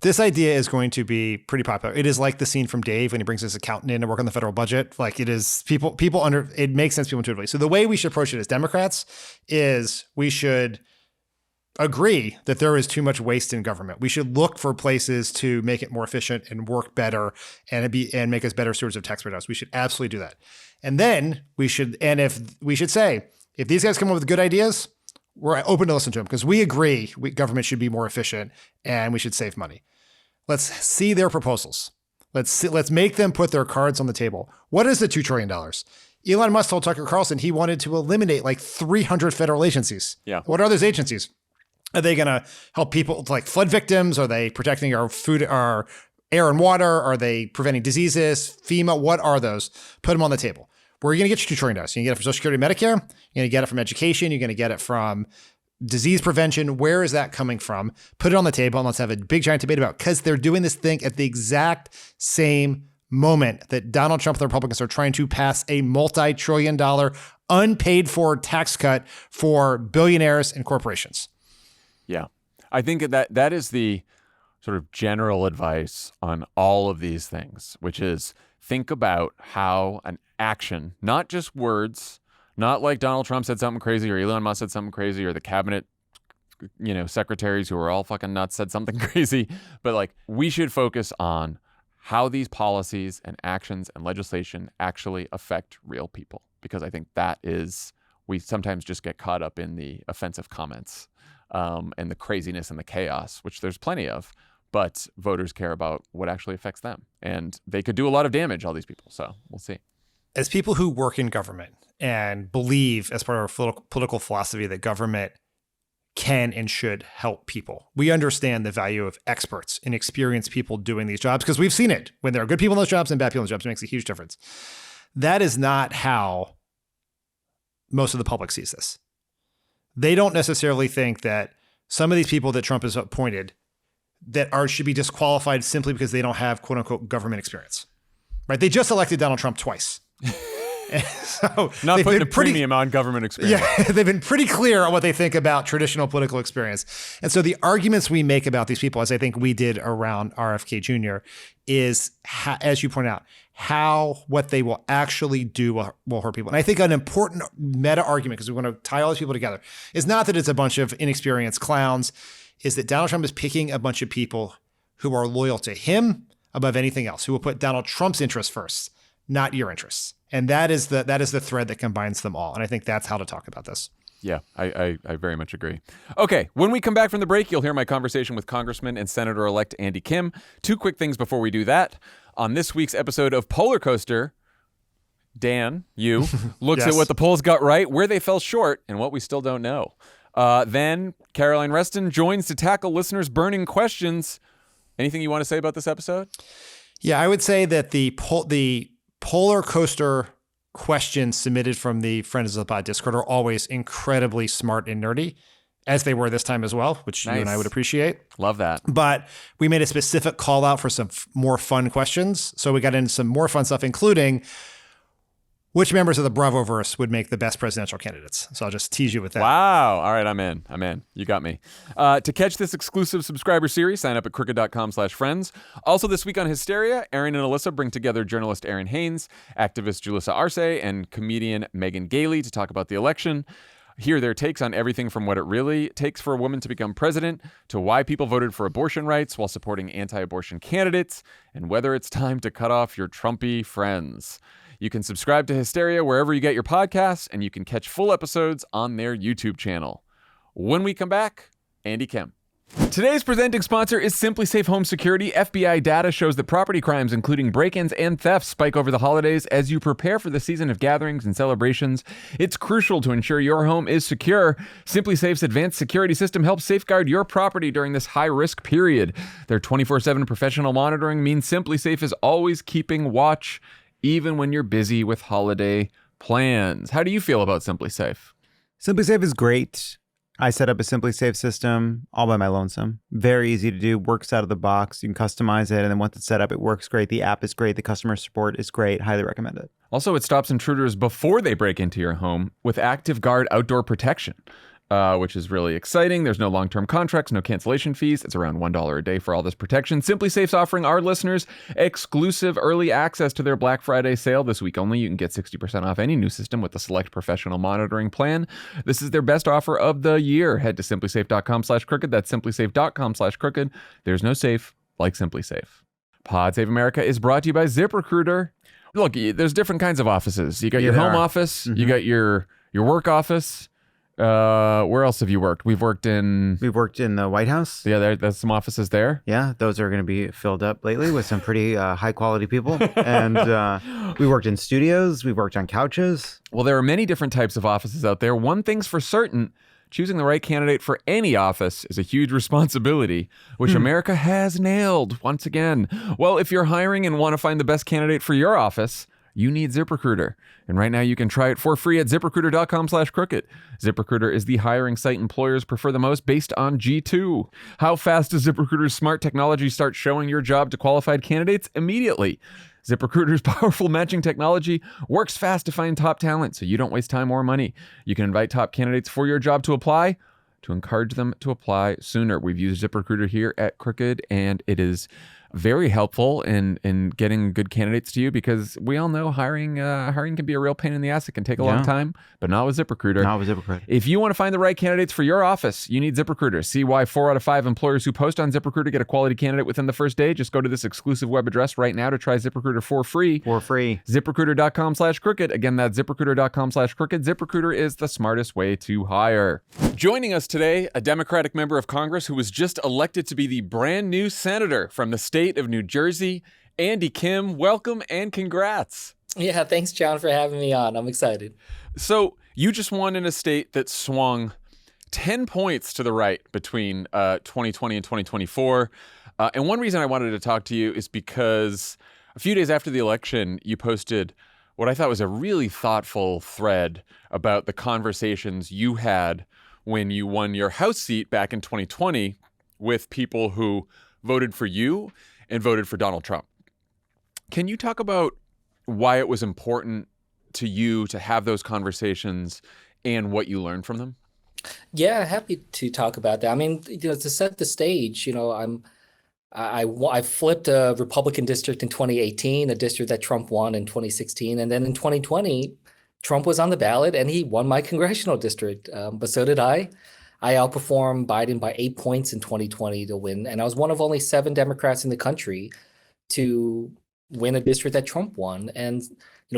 This idea is going to be pretty popular. It is like the scene from Dave when he brings his accountant in to work on the federal budget. Like it is people it makes sense people intuitively. So the way we should approach it as Democrats is we should agree that there is too much waste in government. We should look for places to make it more efficient and work better and make us better stewards of taxpayer dollars. We should absolutely do that. And then we should say, if these guys come up with good ideas, we're open to listen to them because we agree government should be more efficient and we should save money. Let's see their proposals. Let's make them put their cards on the table. What is the $2 trillion? Elon Musk told Tucker Carlson he wanted to eliminate like 300 federal agencies. Yeah. What are those agencies? Are they going to help people like flood victims? Are they protecting our food, our air and water? Are they preventing diseases? FEMA? What are those? Put them on the table. Where are you going to get your $2 trillion? You're going to get it from Social Security and Medicare. You're going to get it from education. You're going to get it from disease prevention. Where is that coming from? Put it on the table and let's have a big giant debate about it because they're doing this thing at the exact same moment that Donald Trump and the Republicans are trying to pass a multi-trillion-dollar unpaid for tax cut for billionaires and corporations. Yeah. I think that is the sort of general advice on all of these things, which is think about how an action, not just words, not like Donald Trump said something crazy or Elon Musk said something crazy or the cabinet, secretaries who are all fucking nuts said something crazy, but like we should focus on how these policies and actions and legislation actually affect real people. Because I think that is, we sometimes just get caught up in the offensive comments and the craziness and the chaos, which there's plenty of. But voters care about what actually affects them. And they could do a lot of damage, all these people. So we'll see. As people who work in government and believe as part of our political philosophy that government can and should help people, we understand the value of experts and experienced people doing these jobs because we've seen it. When there are good people in those jobs and bad people in those jobs, it makes a huge difference. That is not how most of the public sees this. They don't necessarily think that some of these people that Trump has appointed should be disqualified simply because they don't have quote unquote government experience, right? They just elected Donald Trump twice. So not putting a premium on government experience. Yeah, they've been pretty clear on what they think about traditional political experience. And so the arguments we make about these people, as I think we did around RFK Jr., is, as you point out, what they will actually do will hurt people. And I think an important meta argument, because we want to tie all these people together, is not that it's a bunch of inexperienced clowns, is that Donald Trump is picking a bunch of people who are loyal to him above anything else, who will put Donald Trump's interests first, not your interests. And that is the thread that combines them all. And I think that's how to talk about this. Yeah, I very much agree. Okay, when we come back from the break, you'll hear my conversation with Congressman and Senator-elect Andy Kim. Two quick things before we do that. On this week's episode of Polar Coaster, Dan, you, looks Yes. at what the polls got right, where they fell short, and what we still don't know. Then Caroline Reston joins to tackle listeners' burning questions. Anything you want to say about this episode? Yeah, I would say that the Polar Coaster questions submitted from the Friends of the Pod Discord are always incredibly smart and nerdy, as they were this time as well, which Nice. you and I would appreciate. Love that. But we made a specific call out for some more fun questions. So we got into some more fun stuff, including which members of the Bravoverse would make the best presidential candidates. So I'll just tease you with that. Wow. All right, I'm in. You got me. To catch this exclusive subscriber series, sign up at crooked.com/friends. Also this week on Hysteria, Aaron and Alyssa bring together journalist Aaron Haynes, activist Julissa Arce, and comedian Megan Gailey to talk about the election. Hear their takes on everything from what it really takes for a woman to become president to why people voted for abortion rights while supporting anti-abortion candidates and whether it's time to cut off your Trumpy friends. You can subscribe to Hysteria wherever you get your podcasts, and you can catch full episodes on their YouTube channel. When we come back, Andy Kim. Today's presenting sponsor is Simply Safe Home Security. FBI data shows that property crimes, including break-ins and thefts, spike over the holidays. As you prepare for the season of gatherings and celebrations, it's crucial to ensure your home is secure. Simply Safe's advanced security system helps safeguard your property during this high-risk period. Their 24/7 professional monitoring means Simply Safe is always keeping watch, even when you're busy with holiday plans. How do you feel about Simply Safe? Simply Safe is great. I set up a Simply Safe system all by my lonesome. Very easy to do, works out of the box. You can customize it, and then once it's set up, it works great. The app is great. The customer support is great. Highly recommend it. Also, it stops intruders before they break into your home with Active Guard outdoor protection, which is really exciting. There's no long-term contracts, no cancellation fees. It's around $1 a day for all this protection. Simply Safe's offering our listeners exclusive early access to their Black Friday sale this week only. You can get 60% off any new system with the Select Professional Monitoring Plan. This is their best offer of the year. Head to simplysafe.com/crooked. That's simplysafe.com/crooked. There's no safe like Simply Safe. Pod Save America is brought to you by ZipRecruiter. Look, there's different kinds of offices. You got your home office, you got your work office. Where else have you worked? We've worked in the White House. Yeah, there's some offices there. Yeah, those are going to be filled up lately with some pretty high quality people. And we worked in studios. We worked on couches. Well, there are many different types of offices out there. One thing's for certain, choosing the right candidate for any office is a huge responsibility, which America has nailed once again. Well, if you're hiring and want to find the best candidate for your office, you need ZipRecruiter. And right now you can try it for free at ZipRecruiter.com/crooked. ZipRecruiter is the hiring site employers prefer the most based on G2. How fast does ZipRecruiter's smart technology start showing your job to qualified candidates? Immediately. ZipRecruiter's powerful matching technology works fast to find top talent, so you don't waste time or money. You can invite top candidates for your job to apply, to encourage them to apply sooner. We've used ZipRecruiter here at Crooked, and it is very helpful in getting good candidates to you, because we all know hiring can be a real pain in the ass. It can take a long time, but not with ZipRecruiter. Not with ZipRecruiter. If you want to find the right candidates for your office, you need ZipRecruiter. See why 4 out of 5 employers who post on ZipRecruiter get a quality candidate within the first day. Just go to this exclusive web address right now to try ZipRecruiter for free. For free. ZipRecruiter.com/crooked. Again, that's ZipRecruiter.com/crooked. ZipRecruiter is the smartest way to hire. Joining us today, a Democratic member of Congress who was just elected to be the brand new senator from the state of New Jersey, Andy Kim. Welcome and congrats. Yeah, thanks, John, for having me on. I'm excited. So you just won in a state that swung 10 points to the right between 2020 and 2024. And one reason I wanted to talk to you is because a few days after the election, you posted what I thought was a really thoughtful thread about the conversations you had when you won your House seat back in 2020 with people who voted for you and voted for Donald Trump. Can you talk about why it was important to you to have those conversations and what you learned from them? Yeah, happy to talk about that. I mean, to set the stage, I flipped a Republican district in 2018, a district that Trump won in 2016, and then in 2020, Trump was on the ballot and he won my congressional district, but so did I. I outperformed Biden by 8 points in 2020 to win, and I was one of only 7 Democrats in the country to win a district that Trump won. And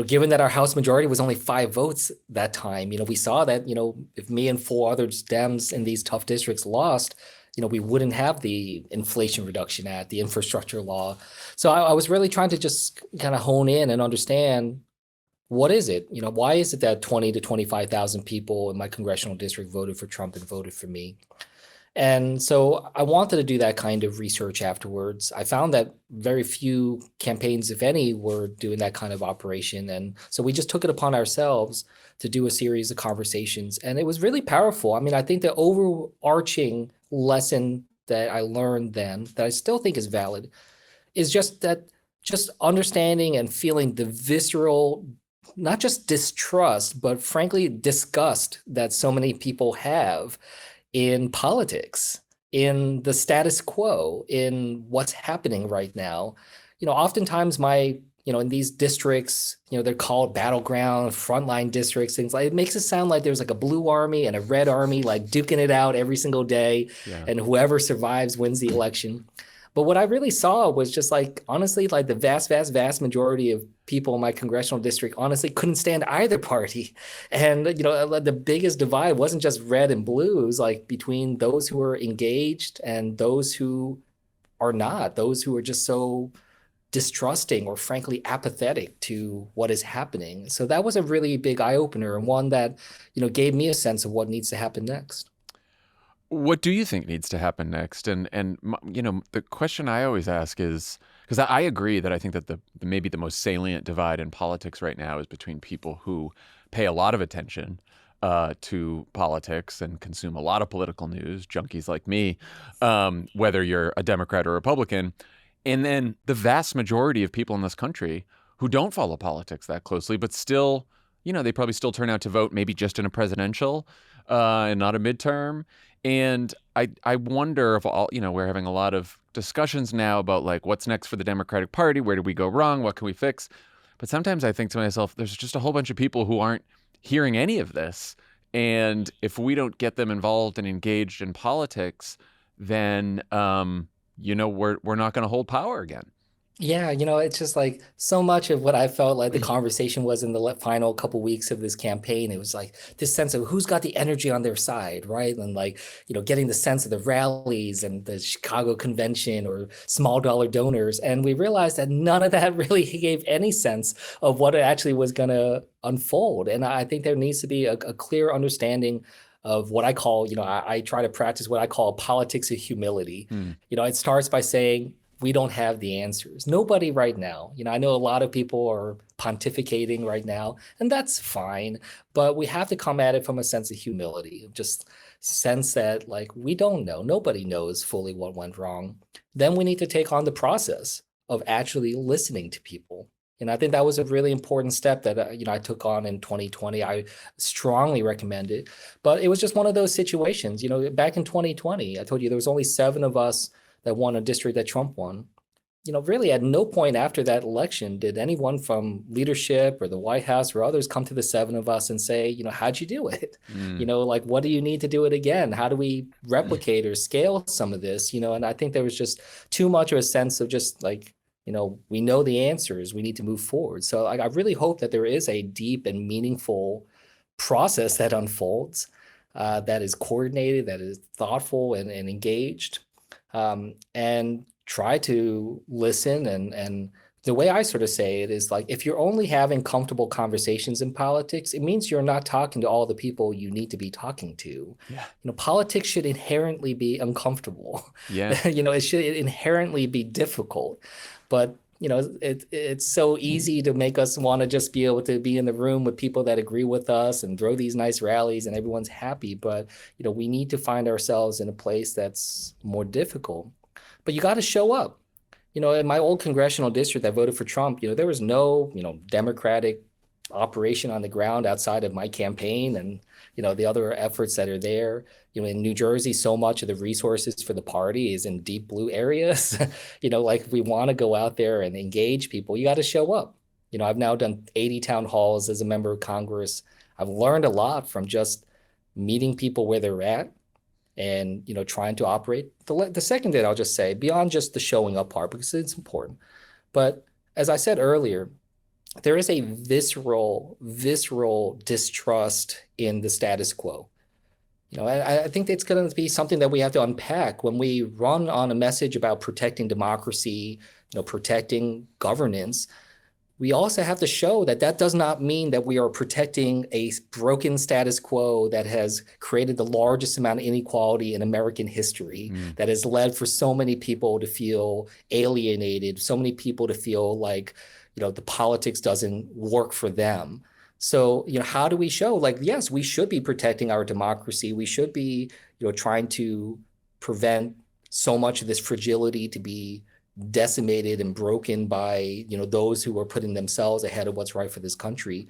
given that our House majority was only 5 votes that time, we saw that if me and 4 other Dems in these tough districts lost, we wouldn't have the Inflation Reduction Act, the infrastructure law. So I was really trying to just kind of hone in and understand, what is it? Why is it that 20 to 25,000 people in my congressional district voted for Trump and voted for me? And so I wanted to do that kind of research afterwards. I found that very few campaigns, if any, were doing that kind of operation. And so we just took it upon ourselves to do a series of conversations. And it was really powerful. I mean, I think the overarching lesson that I learned then, that I still think is valid, is just understanding and feeling the visceral, not just distrust, but frankly, disgust that so many people have in politics, in the status quo, in what's happening right now. Oftentimes my in these districts, they're called battleground, frontline districts, things like it makes it sound like there's like a blue army and a red army, like duking it out every single day. Yeah. And whoever survives wins the election. But what I really saw was just like, honestly, like the vast, vast, vast majority of people in my congressional district honestly couldn't stand either party. And, the biggest divide wasn't just red and blue. It was like between those who are engaged and those who are not, those who are just so distrusting or frankly apathetic to what is happening. So that was a really big eye-opener, and one that, gave me a sense of what needs to happen next. What do you think needs to happen next? And the question I always ask is, because I agree that I think that maybe the most salient divide in politics right now is between people who pay a lot of attention to politics and consume a lot of political news, junkies like me, whether you're a Democrat or Republican, and then the vast majority of people in this country who don't follow politics that closely, but still, they probably still turn out to vote maybe just in a presidential and not a midterm. And I wonder if we're having a lot of discussions now about like what's next for the Democratic Party, where did we go wrong, what can we fix? But sometimes I think to myself, there's just a whole bunch of people who aren't hearing any of this. And if we don't get them involved and engaged in politics, then we're not going to hold power again. Yeah, it's just like so much of what I felt like the conversation was in the final couple weeks of this campaign. It was like this sense of who's got the energy on their side, right? And like, getting the sense of the rallies and the Chicago convention or small dollar donors. And we realized that none of that really gave any sense of what it actually was going to unfold. And I think there needs to be a clear understanding of what I call, I try to practice what I call politics of humility. It starts by saying, we don't have the answers. Nobody right now. I know a lot of people are pontificating right now, and that's fine. But we have to come at it from a sense of humility, just sense that like we don't know. Nobody knows fully what went wrong. Then we need to take on the process of actually listening to people. And I think that was a really important step that I took on in 2020. I strongly recommend it. But it was just one of those situations. Back in 2020, I told you there was only 7 of us that won a district that Trump won. Really at no point after that election did anyone from leadership or the White House or others come to the 7 of us and say, how'd you do it? Like, what do you need to do it again? How do we replicate or scale some of this? And I think there was just too much of a sense of just like, we know the answers, we need to move forward. So I really hope that there is a deep and meaningful process that unfolds, that is coordinated, that is thoughtful and engaged. And try to listen. And the way I sort of say it is like, if you're only having comfortable conversations in politics, it means you're not talking to all the people you need to be talking to. Yeah. Politics should inherently be uncomfortable. Yeah. It should inherently be difficult. But, it's so easy to make us want to just be able to be in the room with people that agree with us and throw these nice rallies and everyone's happy. But, we need to find ourselves in a place that's more difficult. But you got to show up. In my old congressional district that voted for Trump, there was no, Democratic operation on the ground outside of my campaign and, the other efforts that are there. In New Jersey, so much of the resources for the party is in deep blue areas. Like if we want to go out there and engage people, you got to show up. I've now done 80 town halls as a member of Congress. I've learned a lot from just meeting people where they're at and, trying to operate. The second thing I'll just say, beyond just the showing up part, because it's important, but as I said earlier, there is a visceral distrust in the status quo. I think it's going to be something that we have to unpack when we run on a message about protecting democracy, protecting governance. We also have to show that that does not mean that we are protecting a broken status quo that has created the largest amount of inequality in American history, that has led for so many people to feel alienated, so many people to feel like, the politics doesn't work for them. So, how do we show like, yes, we should be protecting our democracy. We should be, trying to prevent so much of this fragility to be decimated and broken by, those who are putting themselves ahead of what's right for this country.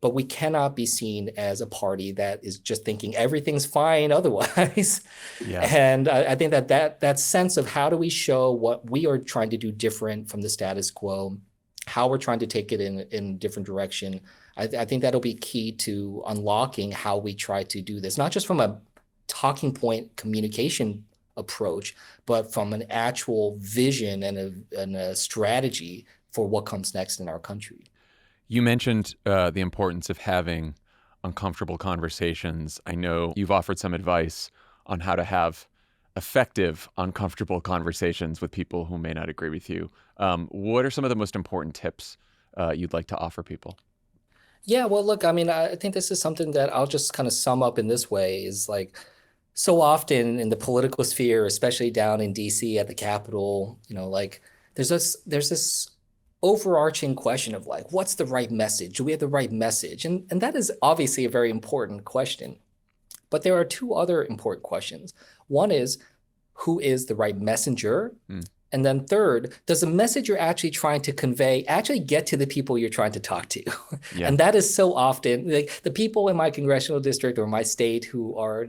But we cannot be seen as a party that is just thinking everything's fine otherwise. Yeah. And I think that sense of how do we show what we are trying to do different from the status quo, how we're trying to take it in a different direction. I think that'll be key to unlocking how we try to do this, not just from a talking point communication approach, but from an actual vision and a strategy for what comes next in our country. You mentioned the importance of having uncomfortable conversations. I know you've offered some advice on how to have effective, uncomfortable conversations with people who may not agree with you. What are some of the most important tips you'd like to offer people? Yeah, well, look, I mean, I think this is something that I'll just kind of sum up in this way is like, so often in the political sphere, especially down in DC at the Capitol, like there's this overarching question of like, what's the right message? Do we have the right message? And that is obviously a very important question. But there are two other important questions. One is, who is the right messenger? And then third, does the message you're actually trying to convey actually get to the people you're trying to talk to? Yeah. And that is so often, like the people in my congressional district or my state who are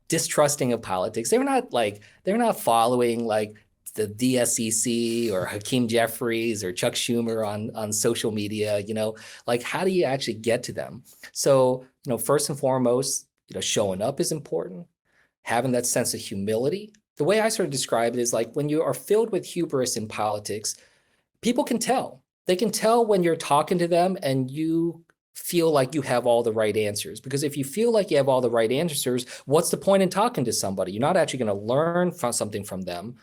distrusting of politics, they're not following like the DSCC or Hakeem Jeffries or Chuck Schumer on social media, like how do you actually get to them? So, first and foremost, showing up is important, having that sense of humility. The way I sort of describe it is like when you are filled with hubris in politics, people can tell. They can tell when you're talking to them and you feel like you have all the right answers. Because if you feel like you have all the right answers, what's the point in talking to somebody? You're not actually going to learn something from them.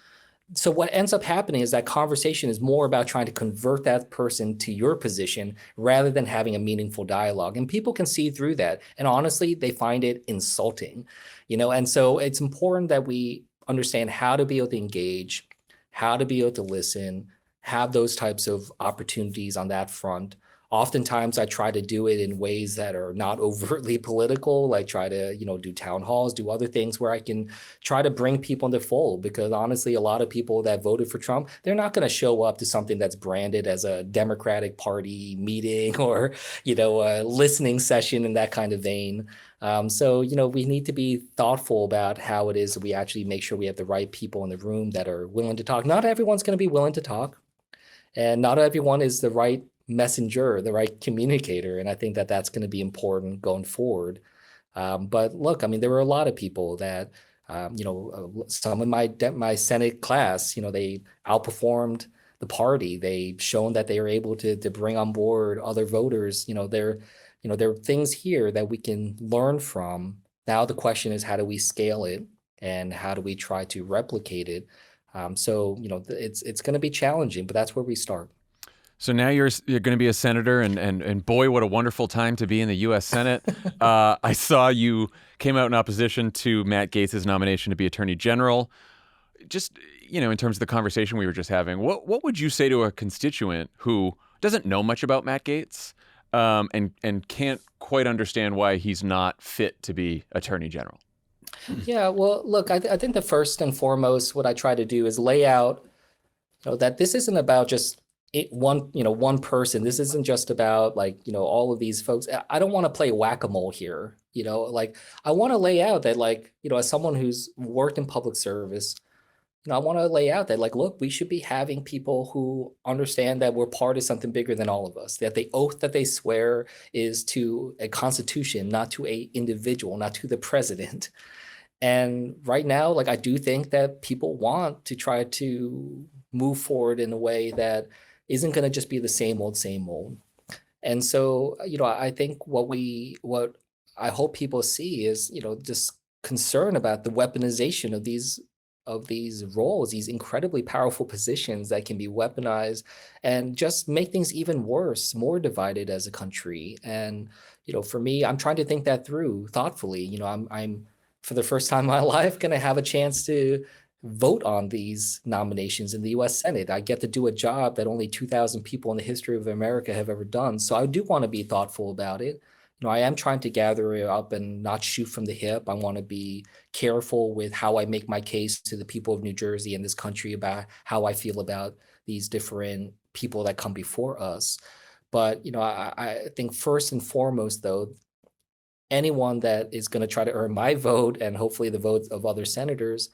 So what ends up happening is that conversation is more about trying to convert that person to your position rather than having a meaningful dialogue. And people can see through that. And honestly, they find it insulting, and so it's important that we understand how to be able to engage, how to be able to listen, have those types of opportunities on that front. Oftentimes I try to do it in ways that are not overtly political, like try to, do town halls, do other things where I can try to bring people in the fold, because honestly, a lot of people that voted for Trump, they're not going to show up to something that's branded as a Democratic Party meeting or, a listening session in that kind of vein. So, we need to be thoughtful about how it is that we actually make sure we have the right people in the room that are willing to talk. Not everyone's going to be willing to talk, and not everyone is the right messenger, the right communicator. And I think that that's going to be important going forward. But look, I mean, there were a lot of people that, some in my Senate class, they outperformed the party. They've shown that they are able to bring on board other voters. There are things here that we can learn from. Now the question is, how do we scale it and how do we try to replicate it? So it's going to be challenging, but that's where we start. So now you're going to be a senator, and boy, what a wonderful time to be in the U.S. Senate. I saw you came out in opposition to Matt Gaetz' nomination to be Attorney General. Just, in terms of the conversation we were just having, what would you say to a constituent who doesn't know much about Matt Gaetz and can't quite understand why he's not fit to be Attorney General? Yeah, well, look, I think the first and foremost, what I try to do is lay out that this isn't about just one person. This isn't just about all of these folks. I don't want to play whack-a-mole here. I want to lay out that as someone who's worked in public service, I want to lay out that look, we should be having people who understand that we're part of something bigger than all of us, that the oath that they swear is to a constitution, not to a individual, not to the president. And right now, I do think that people want to try to move forward in a way that isn't going to just be the same old. And so, I think what I hope people see is, this concern about the weaponization of these roles, these incredibly powerful positions that can be weaponized and just make things even worse, more divided as a country. And, for me, I'm trying to think that through thoughtfully. I'm for the first time in my life going to have a chance to vote on these nominations in the U.S. Senate. I get to do a job that only 2,000 people in the history of America have ever done. So I do want to be thoughtful about it. I am trying to gather it up and not shoot from the hip. I want to be careful with how I make my case to the people of New Jersey and this country about how I feel about these different people that come before us. But, I think first and foremost, though, anyone that is going to try to earn my vote and hopefully the votes of other senators,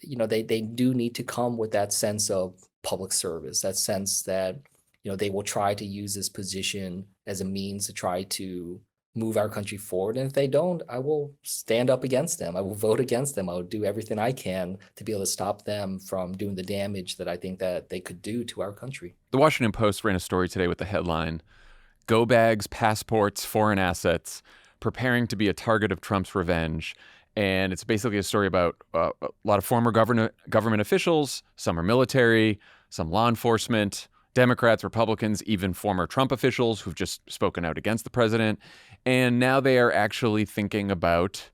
they do need to come with that sense of public service, that sense that, they will try to use this position as a means to try to move our country forward. And if they don't, I will stand up against them. I will vote against them. I will do everything I can to be able to stop them from doing the damage that I think that they could do to our country. The Washington Post ran a story today with the headline, "Go bags, passports, foreign assets, preparing to be a target of Trump's revenge." And it's basically a story about a lot of former government officials. Some are military, some law enforcement, Democrats, Republicans, even former Trump officials who've just spoken out against the president. And now they are actually thinking about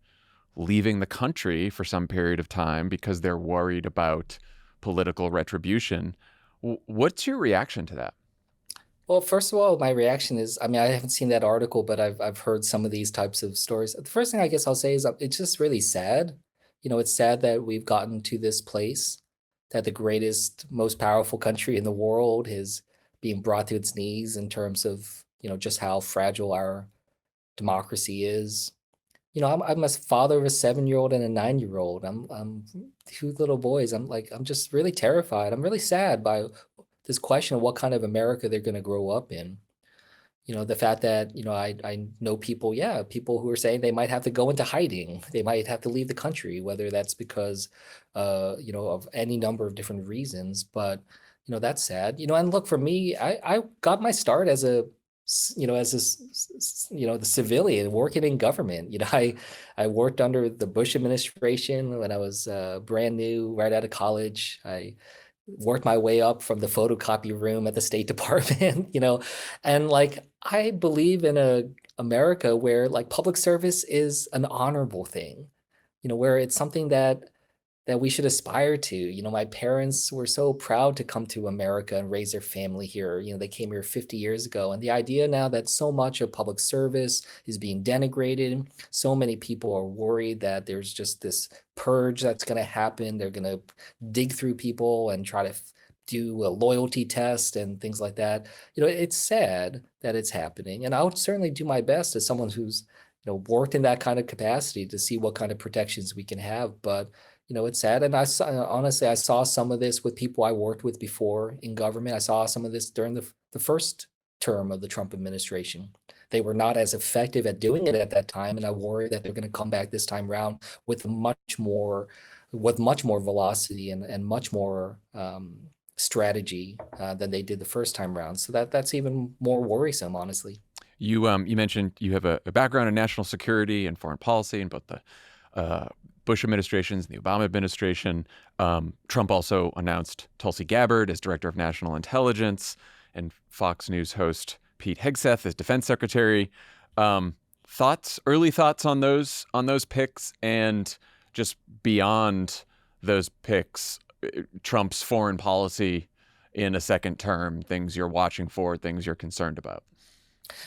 leaving the country for some period of time because they're worried about political retribution. What's your reaction to that? Well, first of all, my reaction is, I mean, I haven't seen that article, but I've heard some of these types of stories. The first thing I guess I'll say is it's just really sad. It's sad that we've gotten to this place, that the greatest, most powerful country in the world is being brought to its knees in terms of, just how fragile our democracy is. I'm a father of a 7-year-old and a 9-year-old. I'm 2 little boys. I'm just really terrified. I'm really sad by this question of what kind of America they're going to grow up in. The fact that, I know people who are saying they might have to go into hiding. They might have to leave the country, whether that's because, of any number of different reasons. But, that's sad. And look, for me, I got my start as the civilian working in government. I worked under the Bush administration when I was brand new, right out of college. I worked my way up from the photocopy room at the State Department, and I believe in a America where public service is an honorable thing, where it's something that we should aspire to. My parents were so proud to come to America and raise their family here. They came here 50 years ago. And the idea now that so much of public service is being denigrated, so many people are worried that there's just this purge that's going to happen. They're going to dig through people and try to do a loyalty test and things like that. It's sad that it's happening. And I would certainly do my best as someone who's worked in that kind of capacity to see what kind of protections we can have. But it's sad. And honestly, I saw some of this with people I worked with before in government. I saw some of this during the first term of the Trump administration. They were not as effective at doing it at that time. And I worry that they're going to come back this time around with much more velocity and much more strategy than they did the first time around. So that's even more worrisome, honestly. You mentioned you have a background in national security and foreign policy in both the Bush administrations and the Obama administration. Trump also announced Tulsi Gabbard as director of national intelligence and Fox News host Pete Hegseth as defense secretary. Early thoughts on those picks, and just beyond those picks, Trump's foreign policy in a second term, things you're watching for, things you're concerned about.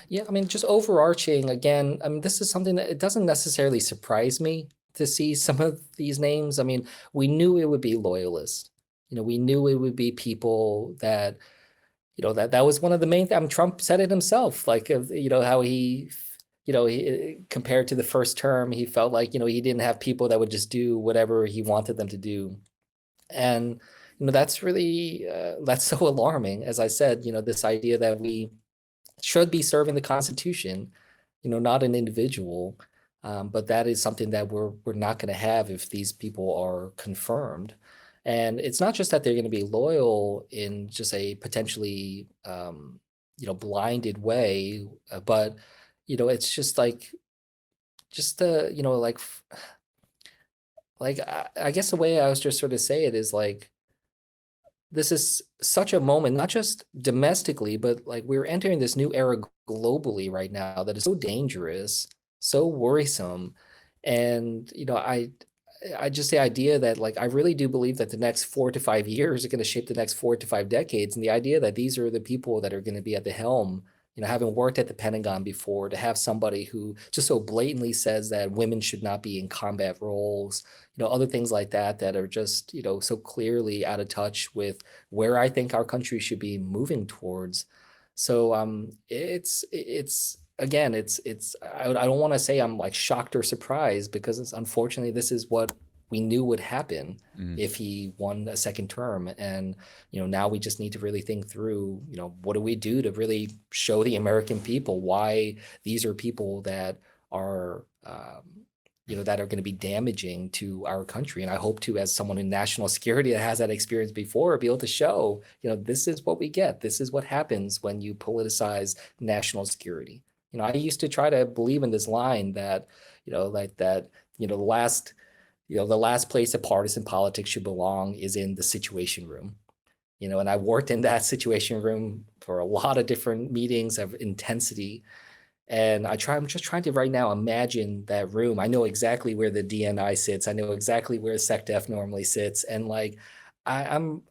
Yeah, I mean, just overarching, again, I mean, this is something that it doesn't necessarily surprise me to see some of these names. I mean, we knew it would be loyalists. We knew it would be people that, that was one of the main things. I mean, Trump said it himself, how he compared to the first term, he felt like, he didn't have people that would just do whatever he wanted them to do. And, that's really, that's so alarming. As I said, this idea that we should be serving the Constitution, not an individual. But that is something that we're not going to have if these people are confirmed. And it's not just that they're going to be loyal in just a potentially, blinded way, but, it's just I guess the way I was just sort of say it is this is such a moment, not just domestically, but we're entering this new era globally right now that is so dangerous, so worrisome. And, I just the idea that I really do believe that the next 4 to 5 years are going to shape the next 4 to 5 decades. And the idea that these are the people that are going to be at the helm, having worked at the Pentagon before, to have somebody who just so blatantly says that women should not be in combat roles, other things like that are just, so clearly out of touch with where I think our country should be moving towards. So it's again, I don't want to say I'm shocked or surprised, because unfortunately this is what we knew would happen if he won a second term. And, now we just need to really think through, what do we do to really show the American people why these are people that are, that are going to be damaging to our country. And I hope to, as someone in national security that has that experience before, be able to show, this is what we get. This is what happens when you politicize national security. I used to try to believe in this line that, the last place that partisan politics should belong is in the situation room. And I worked in that situation room for a lot of different meetings of intensity. And I'm just trying to right now imagine that room. I know exactly where the DNI sits. I know exactly where SecDef normally sits. And I'm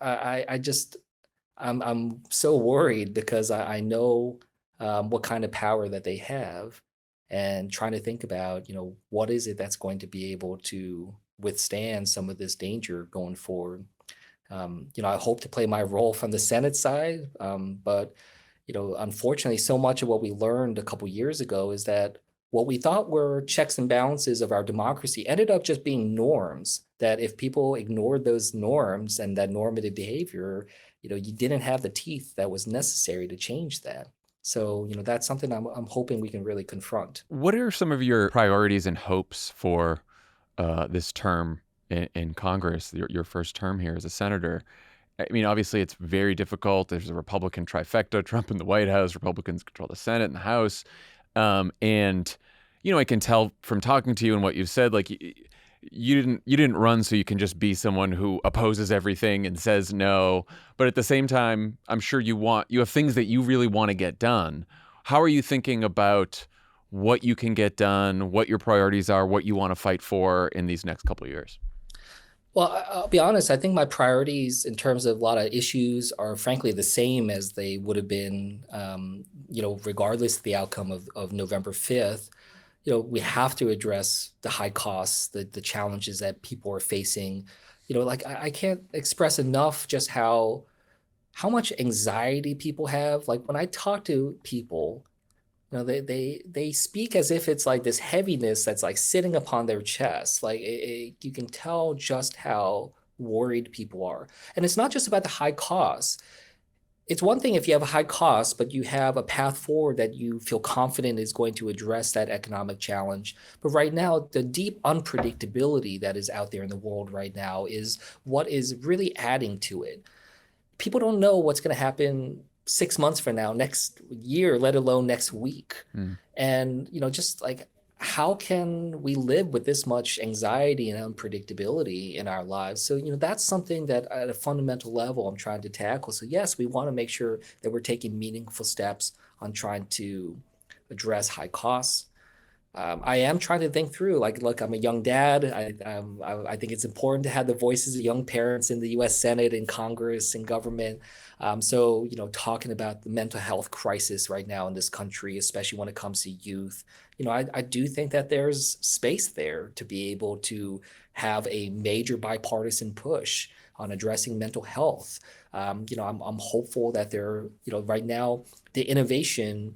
so worried because I know what kind of power that they have, and trying to think about, what is it that's going to be able to withstand some of this danger going forward. I hope to play my role from the Senate side, but unfortunately, so much of what we learned a couple years ago is that what we thought were checks and balances of our democracy ended up just being norms, that if people ignored those norms and that normative behavior, you didn't have the teeth that was necessary to change that. So, that's something I'm hoping we can really confront. What are some of your priorities and hopes for this term in Congress, your first term here as a senator? I mean, obviously, it's very difficult. There's a Republican trifecta, Trump in the White House, Republicans control the Senate and the House. And, I can tell from talking to you and what you've said, you didn't run so you can just be someone who opposes everything and says no. But at the same time, I'm sure you have things that you really want to get done. How are you thinking about what you can get done, what your priorities are, what you want to fight for in these next couple of years? Well, I'll be honest, I think my priorities in terms of a lot of issues are frankly the same as they would have been, regardless of the outcome of November 5th. We have to address the high costs, the challenges that people are facing. I can't express enough just how much anxiety people have. When I talk to people, they speak as if it's like this heaviness that's like sitting upon their chest. You can tell just how worried people are. And it's not just about the high costs. It's one thing if you have a high cost, but you have a path forward that you feel confident is going to address that economic challenge. But right now, the deep unpredictability that is out there in the world right now is what is really adding to it. People don't know what's going to happen 6 months from now, next year, let alone next week. And, how can we live with this much anxiety and unpredictability in our lives? So, that's something that at a fundamental level I'm trying to tackle. So yes, we want to make sure that we're taking meaningful steps on trying to address high costs. I am trying to think through, look, I'm a young dad. I think it's important to have the voices of young parents in the U.S. Senate and Congress and government. So, talking about the mental health crisis right now in this country, especially when it comes to youth, I do think that there's space there to be able to have a major bipartisan push on addressing mental health. I'm hopeful that right now, the innovation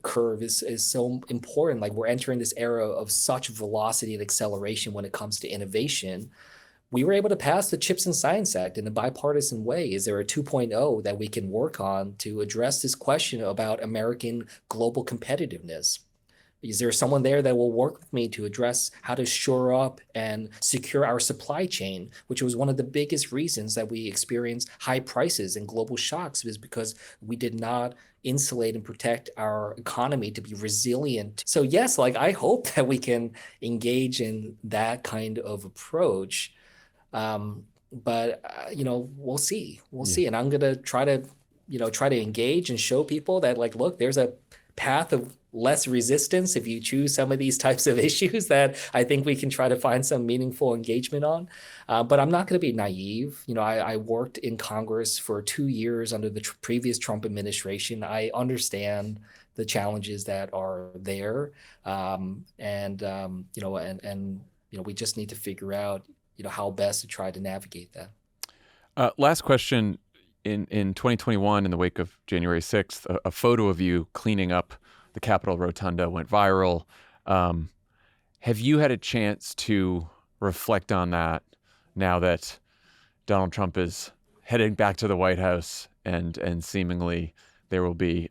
curve is so important. We're entering this era of such velocity and acceleration when it comes to innovation. We were able to pass the CHIPS and Science Act in a bipartisan way. Is there a 2.0 that we can work on to address this question about American global competitiveness? Is there someone there that will work with me to address how to shore up and secure our supply chain, which was one of the biggest reasons that we experienced high prices and global shocks, is because we did not insulate and protect our economy to be resilient. So yes, I hope that we can engage in that kind of approach. But we'll see. We'll see. And I'm going to try to engage and show people that look, there's a path of less resistance if you choose some of these types of issues that I think we can try to find some meaningful engagement on. But I'm not going to be naive. I worked in Congress for 2 years under the previous Trump administration. I understand the challenges that are there. We just need to figure out, how best to try to navigate that. Last question. In 2021, in the wake of January 6th, a photo of you cleaning up the Capitol Rotunda went viral. Have you had a chance to reflect on that now that Donald Trump is heading back to the White House, and seemingly there will be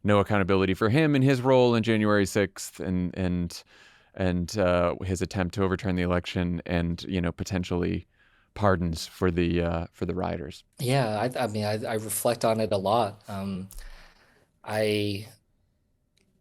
no accountability for him in his role in January 6th and his attempt to overturn the election, and potentially pardons for the rioters. Yeah, I mean, I reflect on it a lot.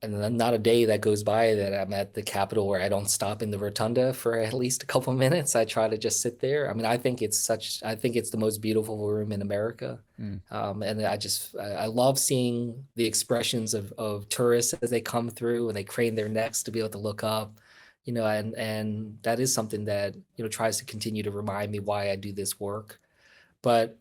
And then not a day that goes by that I'm at the Capitol where I don't stop in the rotunda for at least a couple minutes. I try to just sit there. I mean, I think it's the most beautiful room in America. And I love seeing the expressions of tourists as they come through and they crane their necks to be able to look up, and that is something that, tries to continue to remind me why I do this work. But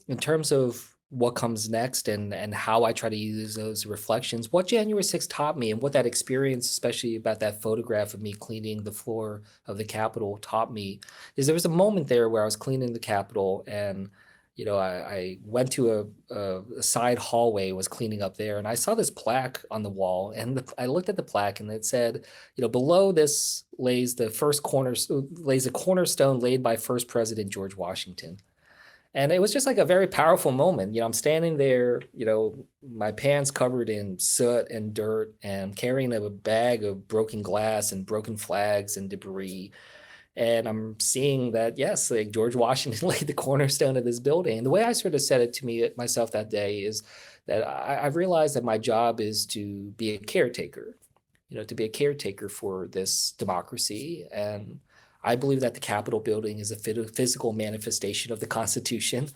in terms of what comes next and how I try to use those reflections, what January 6th taught me and what that experience, especially about that photograph of me cleaning the floor of the Capitol, taught me is there was a moment there where I was cleaning the Capitol and, I went to a side hallway, was cleaning up there, and I saw this plaque on the wall, and I looked at the plaque and it said, below this lays a cornerstone laid by first President George Washington. And it was just like a very powerful moment. I'm standing there, my pants covered in soot and dirt and carrying a bag of broken glass and broken flags and debris. And I'm seeing that, yes, like George Washington laid the cornerstone of this building. And the way I sort of said it to myself that day is that I realized that my job is to be a caretaker, to be a caretaker for this democracy. And I believe that the Capitol building is a physical manifestation of the Constitution.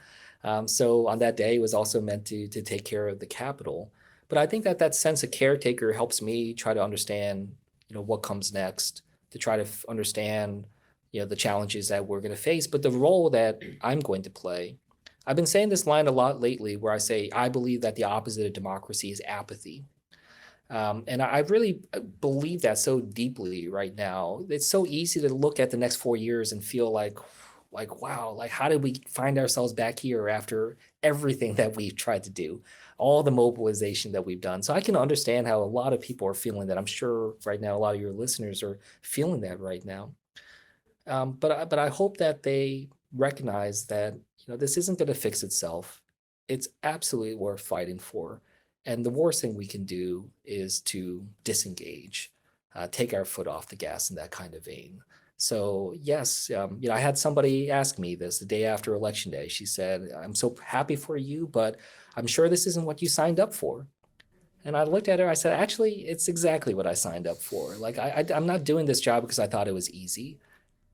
So on that day, it was also meant to take care of the Capitol. But I think that sense of caretaker helps me try to understand, what comes next, to try to understand, the challenges that we're going to face, but the role that I'm going to play. I've been saying this line a lot lately where I say, I believe that the opposite of democracy is apathy. And I really believe that so deeply right now. It's so easy to look at the next 4 years and feel like, wow, like how did we find ourselves back here after everything that we've tried to do, all the mobilization that we've done. So I can understand how a lot of people are feeling that. I'm sure right now a lot of your listeners are feeling that right now. But I hope that they recognize that this isn't going to fix itself. It's absolutely worth fighting for. And the worst thing we can do is to disengage, take our foot off the gas in that kind of vein. So yes, I had somebody ask me this the day after Election Day. She said, I'm so happy for you, but I'm sure this isn't what you signed up for. And I looked at her, I said, actually, it's exactly what I signed up for. Like, I'm not doing this job because I thought it was easy.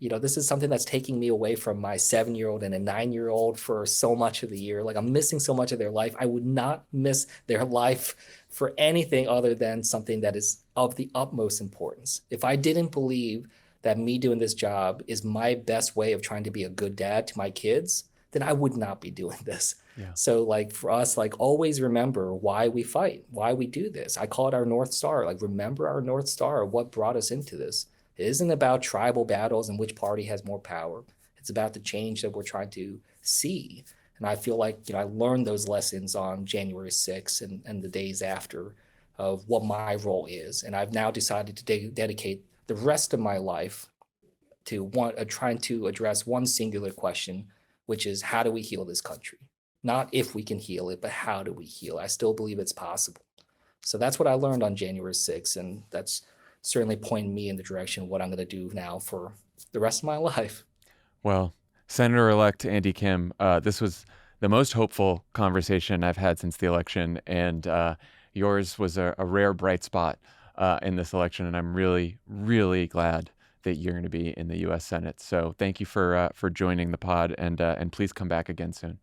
This is something that's taking me away from my 7-year-old and a 9-year-old for so much of the year. Like, I'm missing so much of their life. I would not miss their life for anything other than something that is of the utmost importance. If I didn't believe that me doing this job is my best way of trying to be a good dad to my kids, then I would not be doing this. Yeah. So like for us, like always remember why we fight, why we do this. I call it our North Star. Like remember our North Star, what brought us into this. It isn't about tribal battles and which party has more power. It's about the change that we're trying to see. And I feel like, I learned those lessons on January 6th and the days after of what my role is. And I've now decided to dedicate the rest of my life to trying to address one singular question, which is how do we heal this country? Not if we can heal it, but how do we heal? I still believe it's possible. So that's what I learned on January 6th. And that's certainly pointed me in the direction of what I'm going to do now for the rest of my life. Well, Senator-elect Andy Kim, this was the most hopeful conversation I've had since the election. And yours was a rare bright spot in this election. And I'm really, really glad that you're going to be in the U.S. Senate. So thank you for joining the pod, and please come back again soon.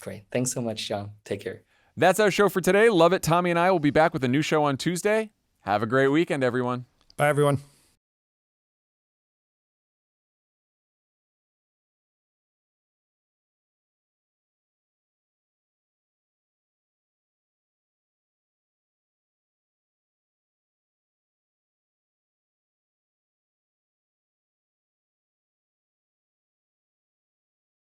Great. Thanks so much, Jon. Take care. That's our show for today. Love it. Tommy and I will be back with a new show on Tuesday. Have a great weekend, everyone. Bye, everyone.